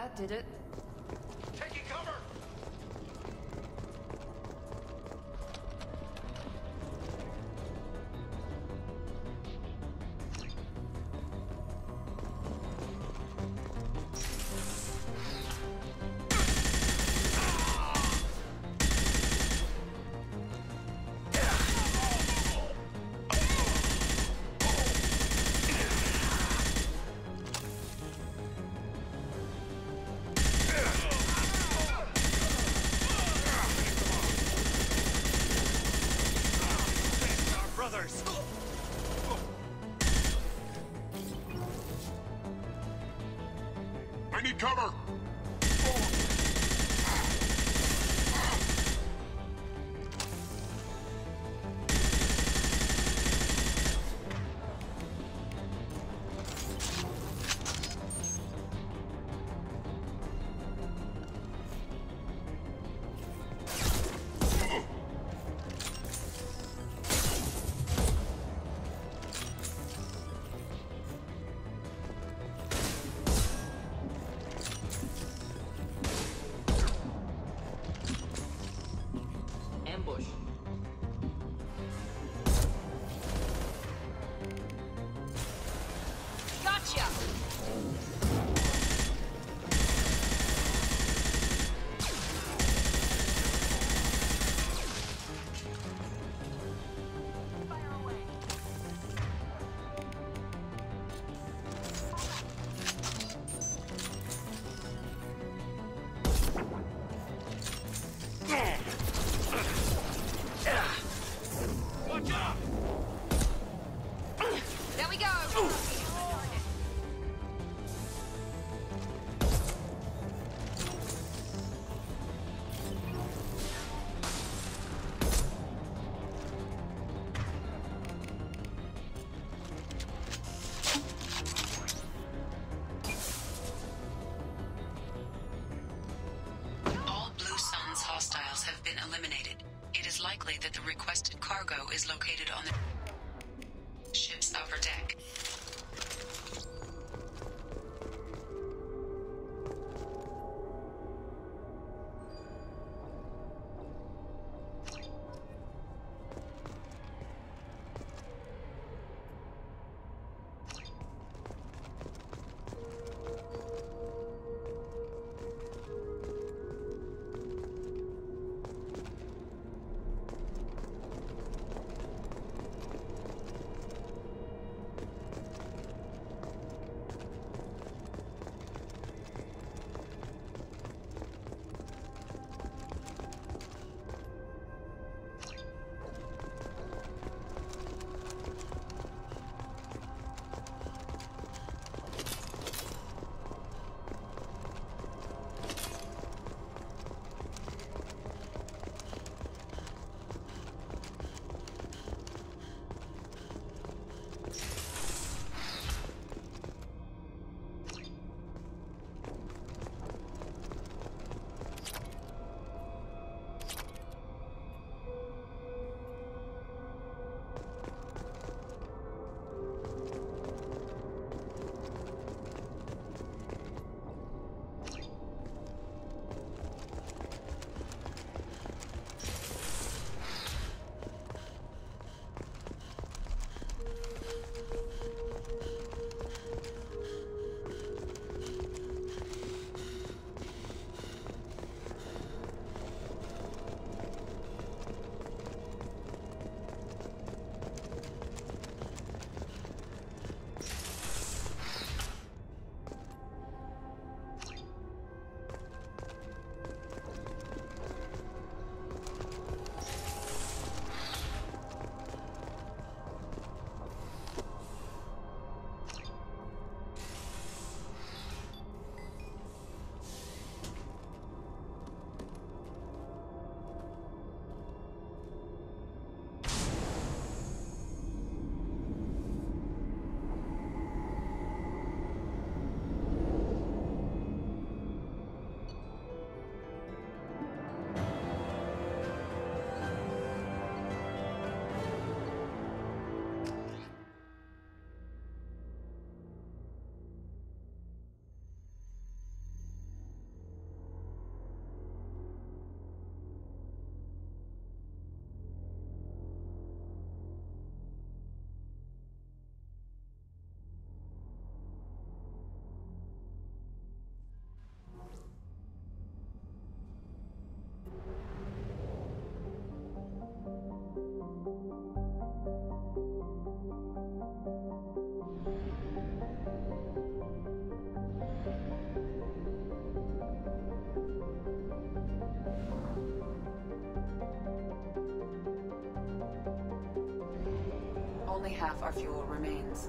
That did it. Taking cover! Brothers! I need cover! Ambush. Gotcha! Watch out! There we go! All Blue Sun's hostiles have been eliminated. It is likely that the requested cargo is located on the ship's upper deck. Only half our fuel remains.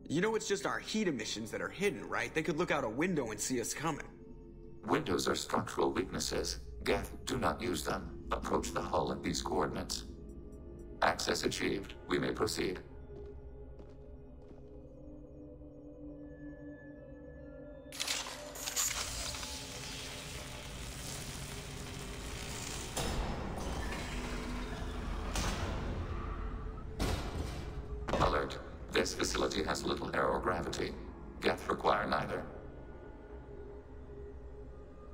You know it's just our heat emissions that are hidden, right? They could look out a window and see us coming. Windows are structural weaknesses. Geth, do not use them. Approach the hull at these coordinates. Access achieved. We may proceed. Alert. This facility has little aerogravity. Geth require neither.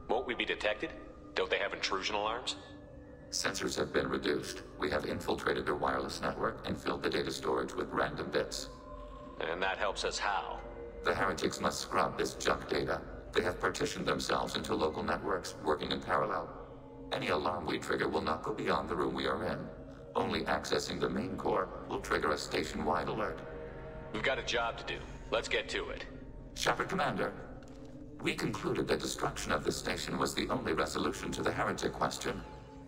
Won't we be detected? Don't they have intrusion alarms? Sensors have been reduced. We have infiltrated their wireless network and filled the data storage with random bits. And that helps us how? The heretics must scrub this junk data. They have partitioned themselves into local networks, working in parallel. Any alarm we trigger will not go beyond the room we are in. Only accessing the main core will trigger a station-wide alert. We've got a job to do. Let's get to it. Shepard Commander, we concluded that destruction of this station was the only resolution to the heretic question.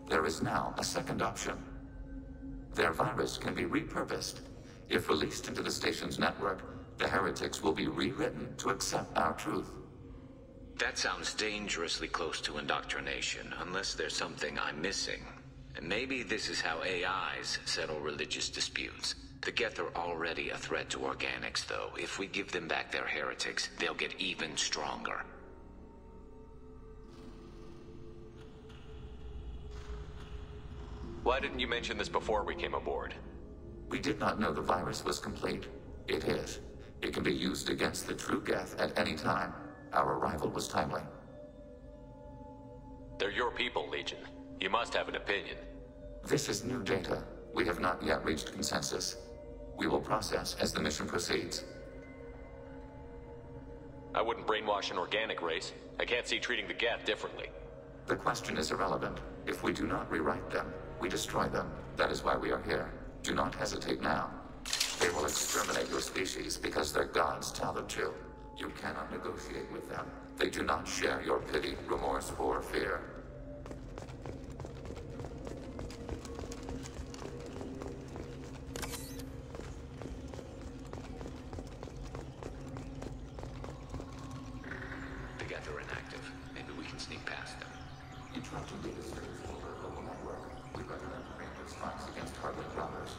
There is now a second option. Their virus can be repurposed. If released into the station's network, the heretics will be rewritten to accept our truth. That sounds dangerously close to indoctrination, unless there's something I'm missing. And maybe this is how AIs settle religious disputes. The geth are already a threat to organics, though. If we give them back their heretics, they'll get even stronger. Why didn't you mention this before we came aboard? We did not know the virus was complete. It is. It can be used against the true geth at any time. Our arrival was timely. They're your people, Legion. You must have an opinion. This is new data. We have not yet reached consensus. We will process as the mission proceeds. I wouldn't brainwash an organic race. I can't see treating the geth differently. The question is irrelevant. If we do not rewrite them, we destroy them. That is why we are here. Do not hesitate now. They will exterminate your species because their gods tell them to. You cannot negotiate with them. They do not share your pity, remorse, or fear. The geth are inactive. Maybe we can sneak past them. Interrupting data streams will hurt local network. recommend preemptive strikes against target robbers.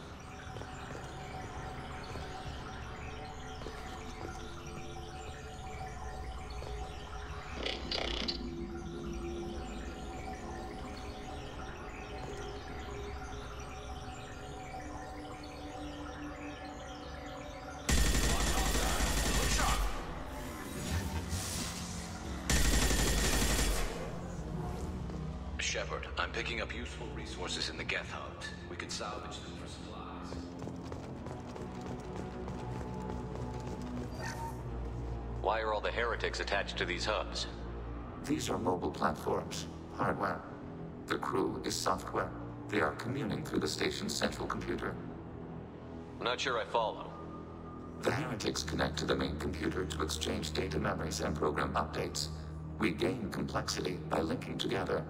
Shepard, I'm picking up useful resources in the geth hubs. We could salvage them for supplies. Why are all the heretics attached to these hubs? These are mobile platforms, hardware. The crew is software. They are communing through the station's central computer. I'm not sure I follow. The heretics connect to the main computer to exchange data memories and program updates. We gain complexity by linking together.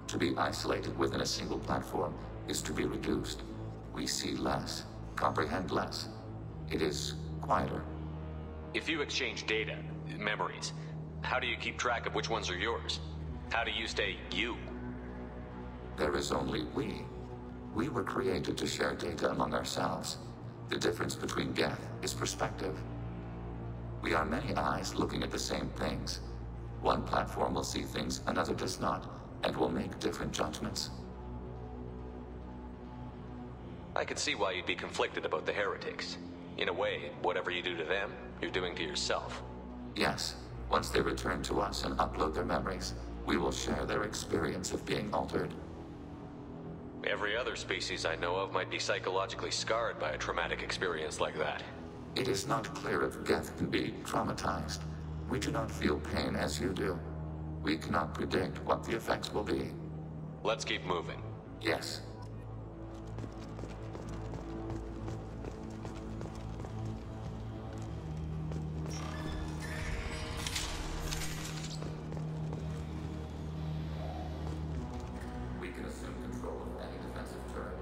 To be isolated within a single platform is to be reduced. We see less, comprehend less. It is quieter. If you exchange data, memories, how do you keep track of which ones are yours? How do you stay you? There is only we. We were created to share data among ourselves. The difference between geth is perspective. We are many eyes looking at the same things. One platform will see things another does not, and will make different judgments. I could see why you'd be conflicted about the heretics. In a way, whatever you do to them, you're doing to yourself. Yes, once they return to us and upload their memories, we will share their experience of being altered. Every other species I know of might be psychologically scarred by a traumatic experience like that. It is not clear if geth can be traumatized. We do not feel pain as you do. We cannot predict what the effects will be. Let's keep moving. Yes. We can assume control of any defensive turret.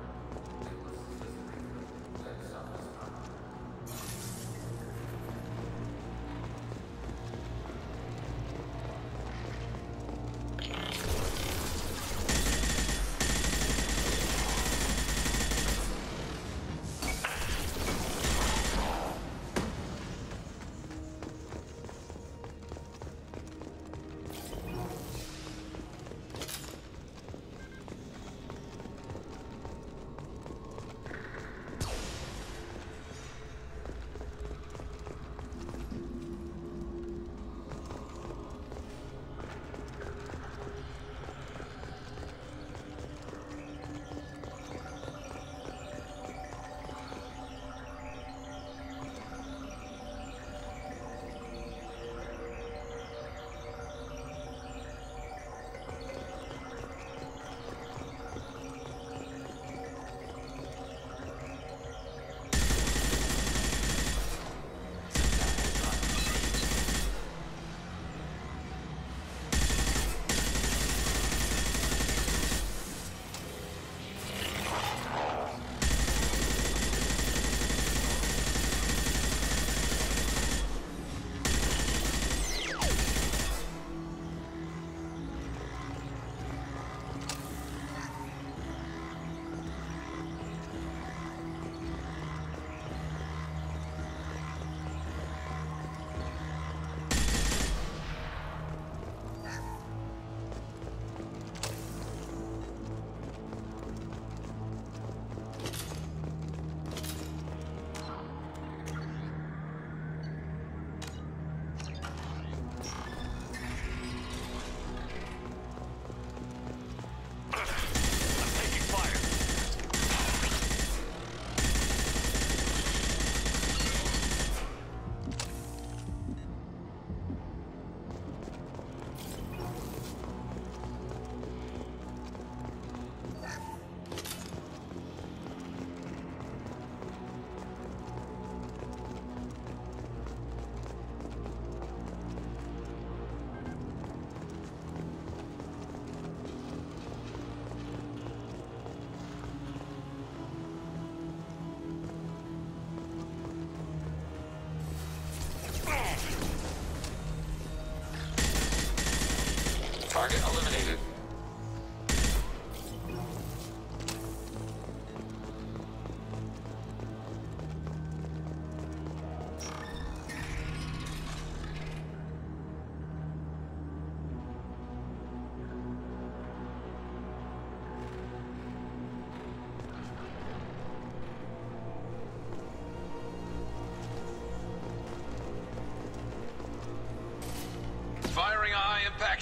Target eliminated.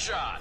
Headshot!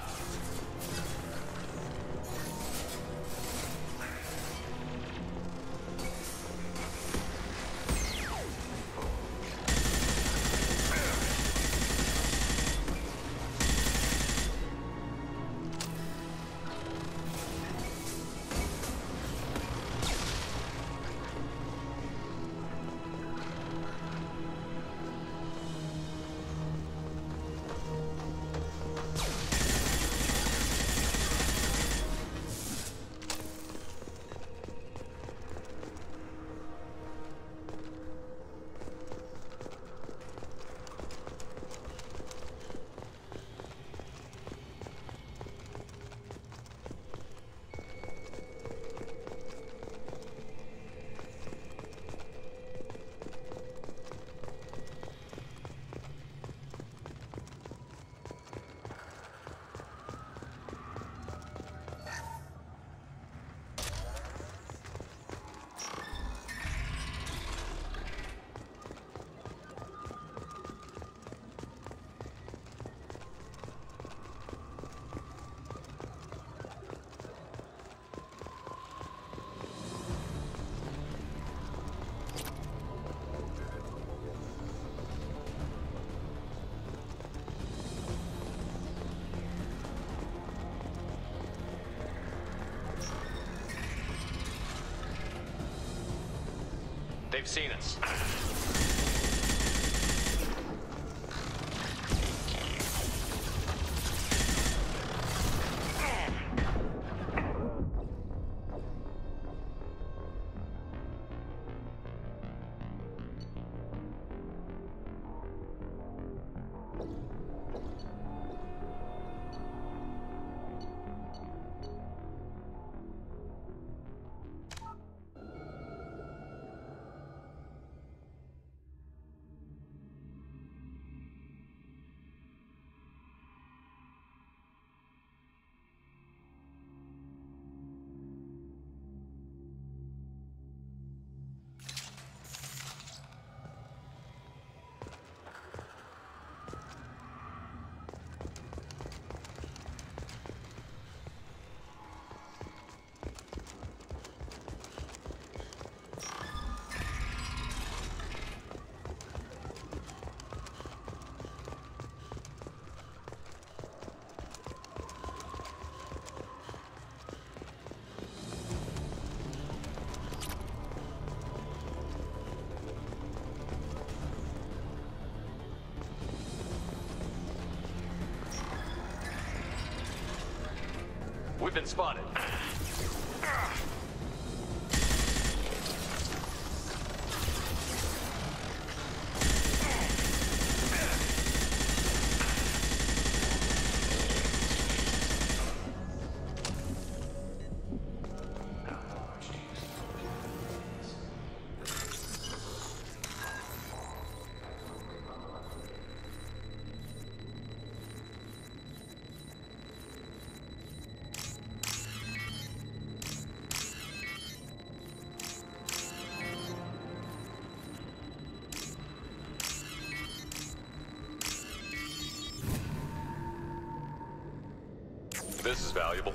They've seen us. We've been spotted. This is valuable.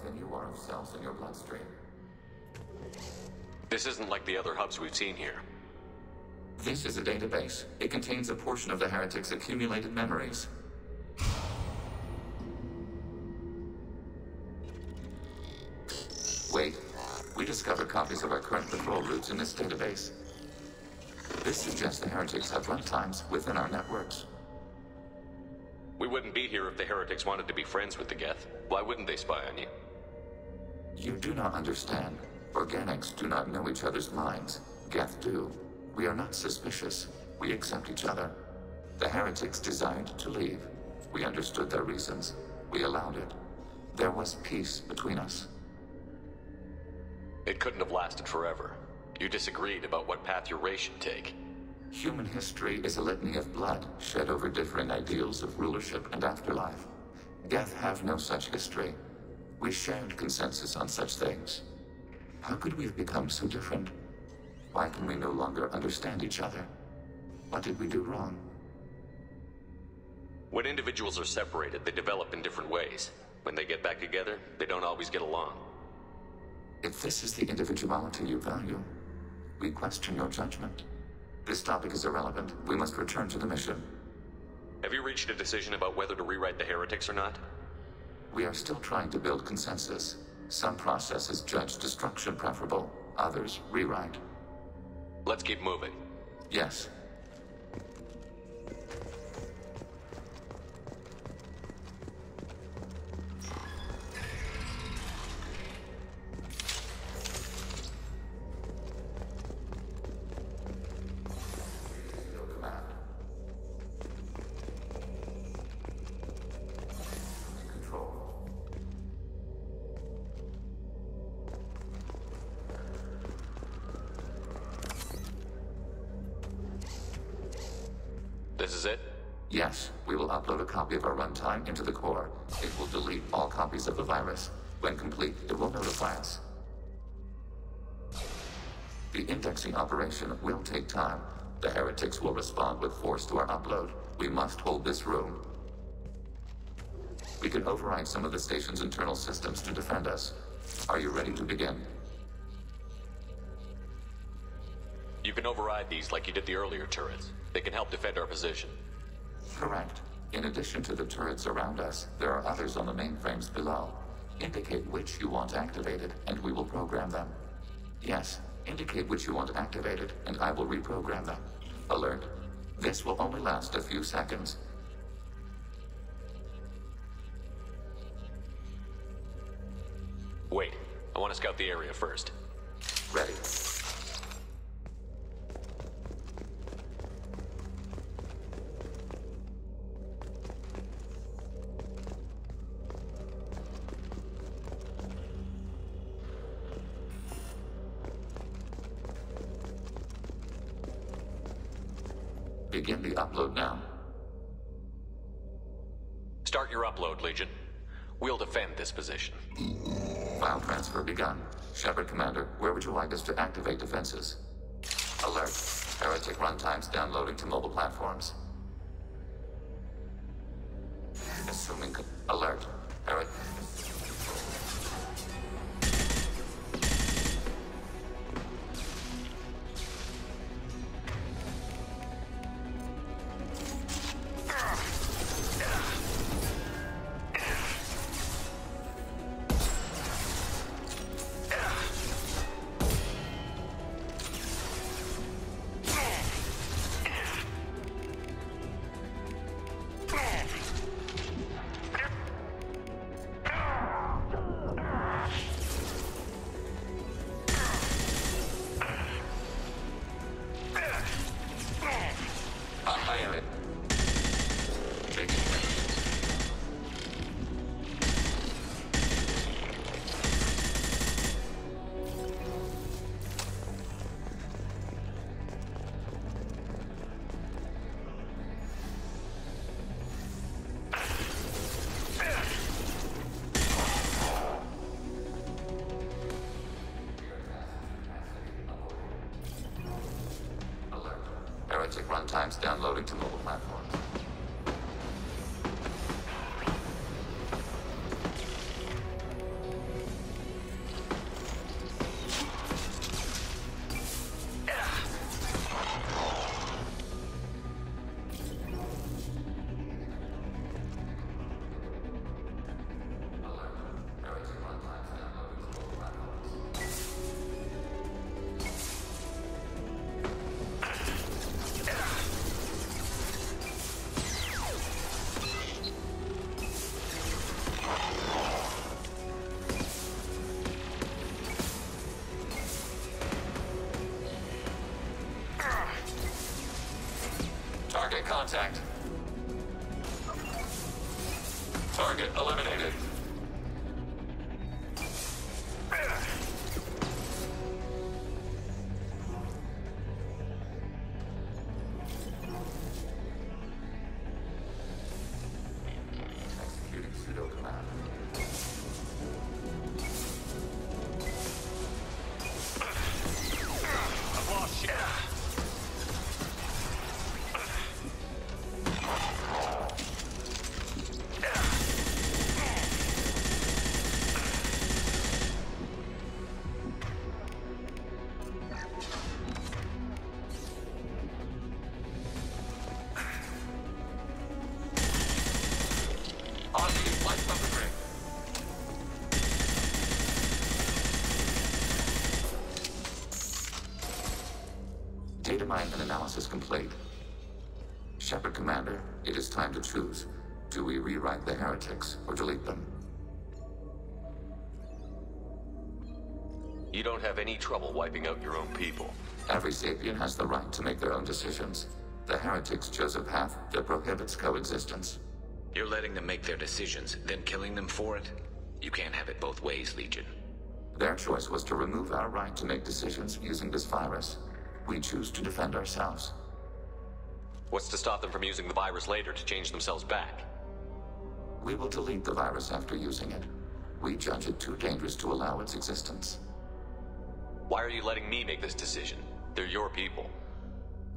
than you are of cells in your bloodstream. This isn't like the other hubs we've seen here. This is a database. It contains a portion of the heretic's accumulated memories. Wait. We discovered copies of our current patrol routes in this database. This suggests the heretics have runtimes within our networks. We wouldn't be here if the heretics wanted to be friends with the geth. Why wouldn't they spy on you? You do not understand. Organics do not know each other's minds. Geth do. We are not suspicious. We accept each other. The heretics desired to leave. We understood their reasons. We allowed it. There was peace between us. It couldn't have lasted forever. You disagreed about what path your race should take. Human history is a litany of blood shed over differing ideals of rulership and afterlife. Geth have no such history. We shared consensus on such things. How could we have become so different? Why can we no longer understand each other? What did we do wrong? When individuals are separated, they develop in different ways. When they get back together, they don't always get along. If this is the individuality you value, we question your judgment. This topic is irrelevant. We must return to the mission. Have you reached a decision about whether to rewrite the heretics or not? We are still trying to build consensus. Some processes judge destruction preferable, others rewrite. Let's keep moving. Yes. This is it? Yes, we will upload a copy of our runtime into the core. It will delete all copies of the virus. When complete, it will notify us. The indexing operation will take time. The heretics will respond with force to our upload. We must hold this room. We can override some of the station's internal systems to defend us. Are you ready to begin? You can override these like you did the earlier turrets. They can help defend our position. Correct. In addition to the turrets around us, there are others on the mainframes below. Indicate which you want activated, and we will program them. Yes, indicate which you want activated, and I will reprogram them. Alert. This will only last a few seconds. Wait, I want to scout the area first. Ready. Begin the upload now. Start your upload, Legion. We'll defend this position. File transfer begun. Shepard Commander, where would you like us to activate defenses? Alert. Heretic runtimes downloading to mobile platforms. Assuming... Alert. Heretic... Heretic runtimes downloading to mobile platforms. contact. Target eliminated. Executing pseudo command. I've lost shit. On the flight weaponry. Data mine and analysis complete. Shepard Commander, it is time to choose. Do we rewrite the heretics or delete them? You don't have any trouble wiping out your own people. Every sapient has the right to make their own decisions. The heretics chose a path that prohibits coexistence. You're letting them make their decisions, then killing them for it? You can't have it both ways, Legion. Their choice was to remove our right to make decisions using this virus. We choose to defend ourselves. What's to stop them from using the virus later to change themselves back? We will delete the virus after using it. We judge it too dangerous to allow its existence. Why are you letting me make this decision? They're your people.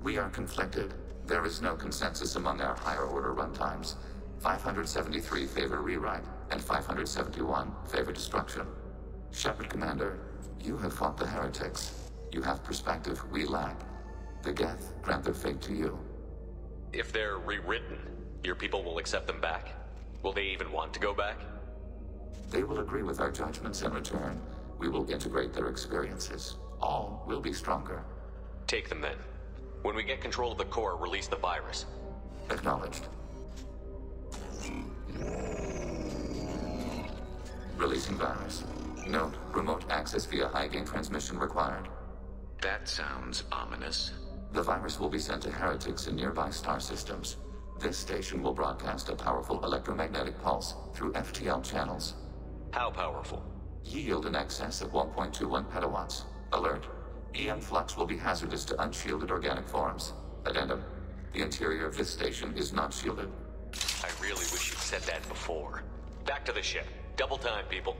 We are conflicted. There is no consensus among our higher order runtimes. 573 favor rewrite, and 571 favor destruction. Shepard Commander, you have fought the heretics. You have perspective we lack. The geth grant their fate to you. If they're rewritten, your people will accept them back? Will they even want to go back? They will agree with our judgments in return. We will integrate their experiences. All will be stronger. Take them then. When we get control of the core, release the virus. Acknowledged. Releasing virus. Note, remote access via high-gain transmission required. That sounds ominous. The virus will be sent to heretics in nearby star systems. This station will broadcast a powerful electromagnetic pulse through FTL channels. How powerful? Yield in excess of 1.21 petawatts. Alert. EM flux will be hazardous to unshielded organic forms. Addendum. The interior of this station is not shielded. I really wish you'd said that before. Back to the ship. Double time, people.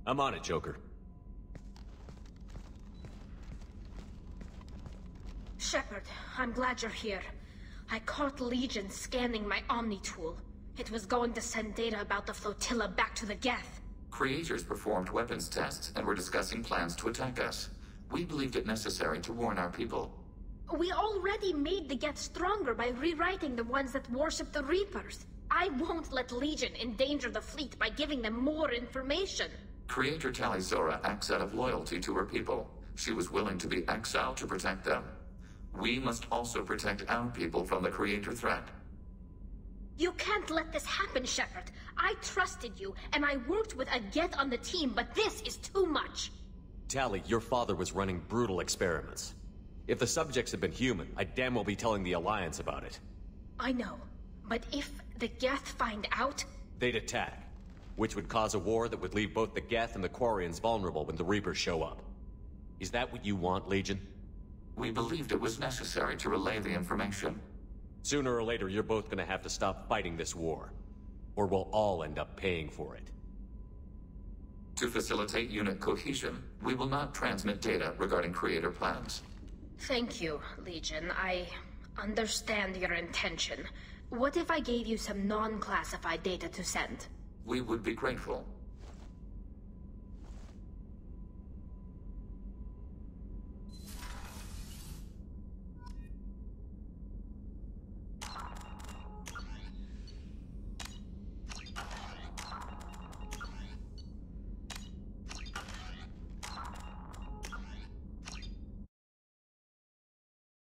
I'm on it, Joker. Shepard, I'm glad you're here. I caught Legion scanning my Omni tool. It was going to send data about the flotilla back to the geth. Creators performed weapons tests and were discussing plans to attack us. We believed it necessary to warn our people. We already made the geth stronger by rewriting the ones that worship the Reapers. I won't let Legion endanger the fleet by giving them more information. Creator Talizora acts out of loyalty to her people. She was willing to be exiled to protect them. We must also protect our people from the Creator threat. You can't let this happen, Shepard. I trusted you, and I worked with a geth on the team, but this is too much. Tali, your father was running brutal experiments. If the subjects had been human, I'd damn well be telling the Alliance about it. I know, but if the geth find out... They'd attack, which would cause a war that would leave both the geth and the Quarians vulnerable when the Reapers show up. Is that what you want, Legion? We believed it was necessary to relay the information. Sooner or later, you're both gonna have to stop fighting this war. Or we'll all end up paying for it. To facilitate unit cohesion, we will not transmit data regarding Creator plans. Thank you, Legion. I understand your intention. What if I gave you some non-classified data to send? We would be grateful.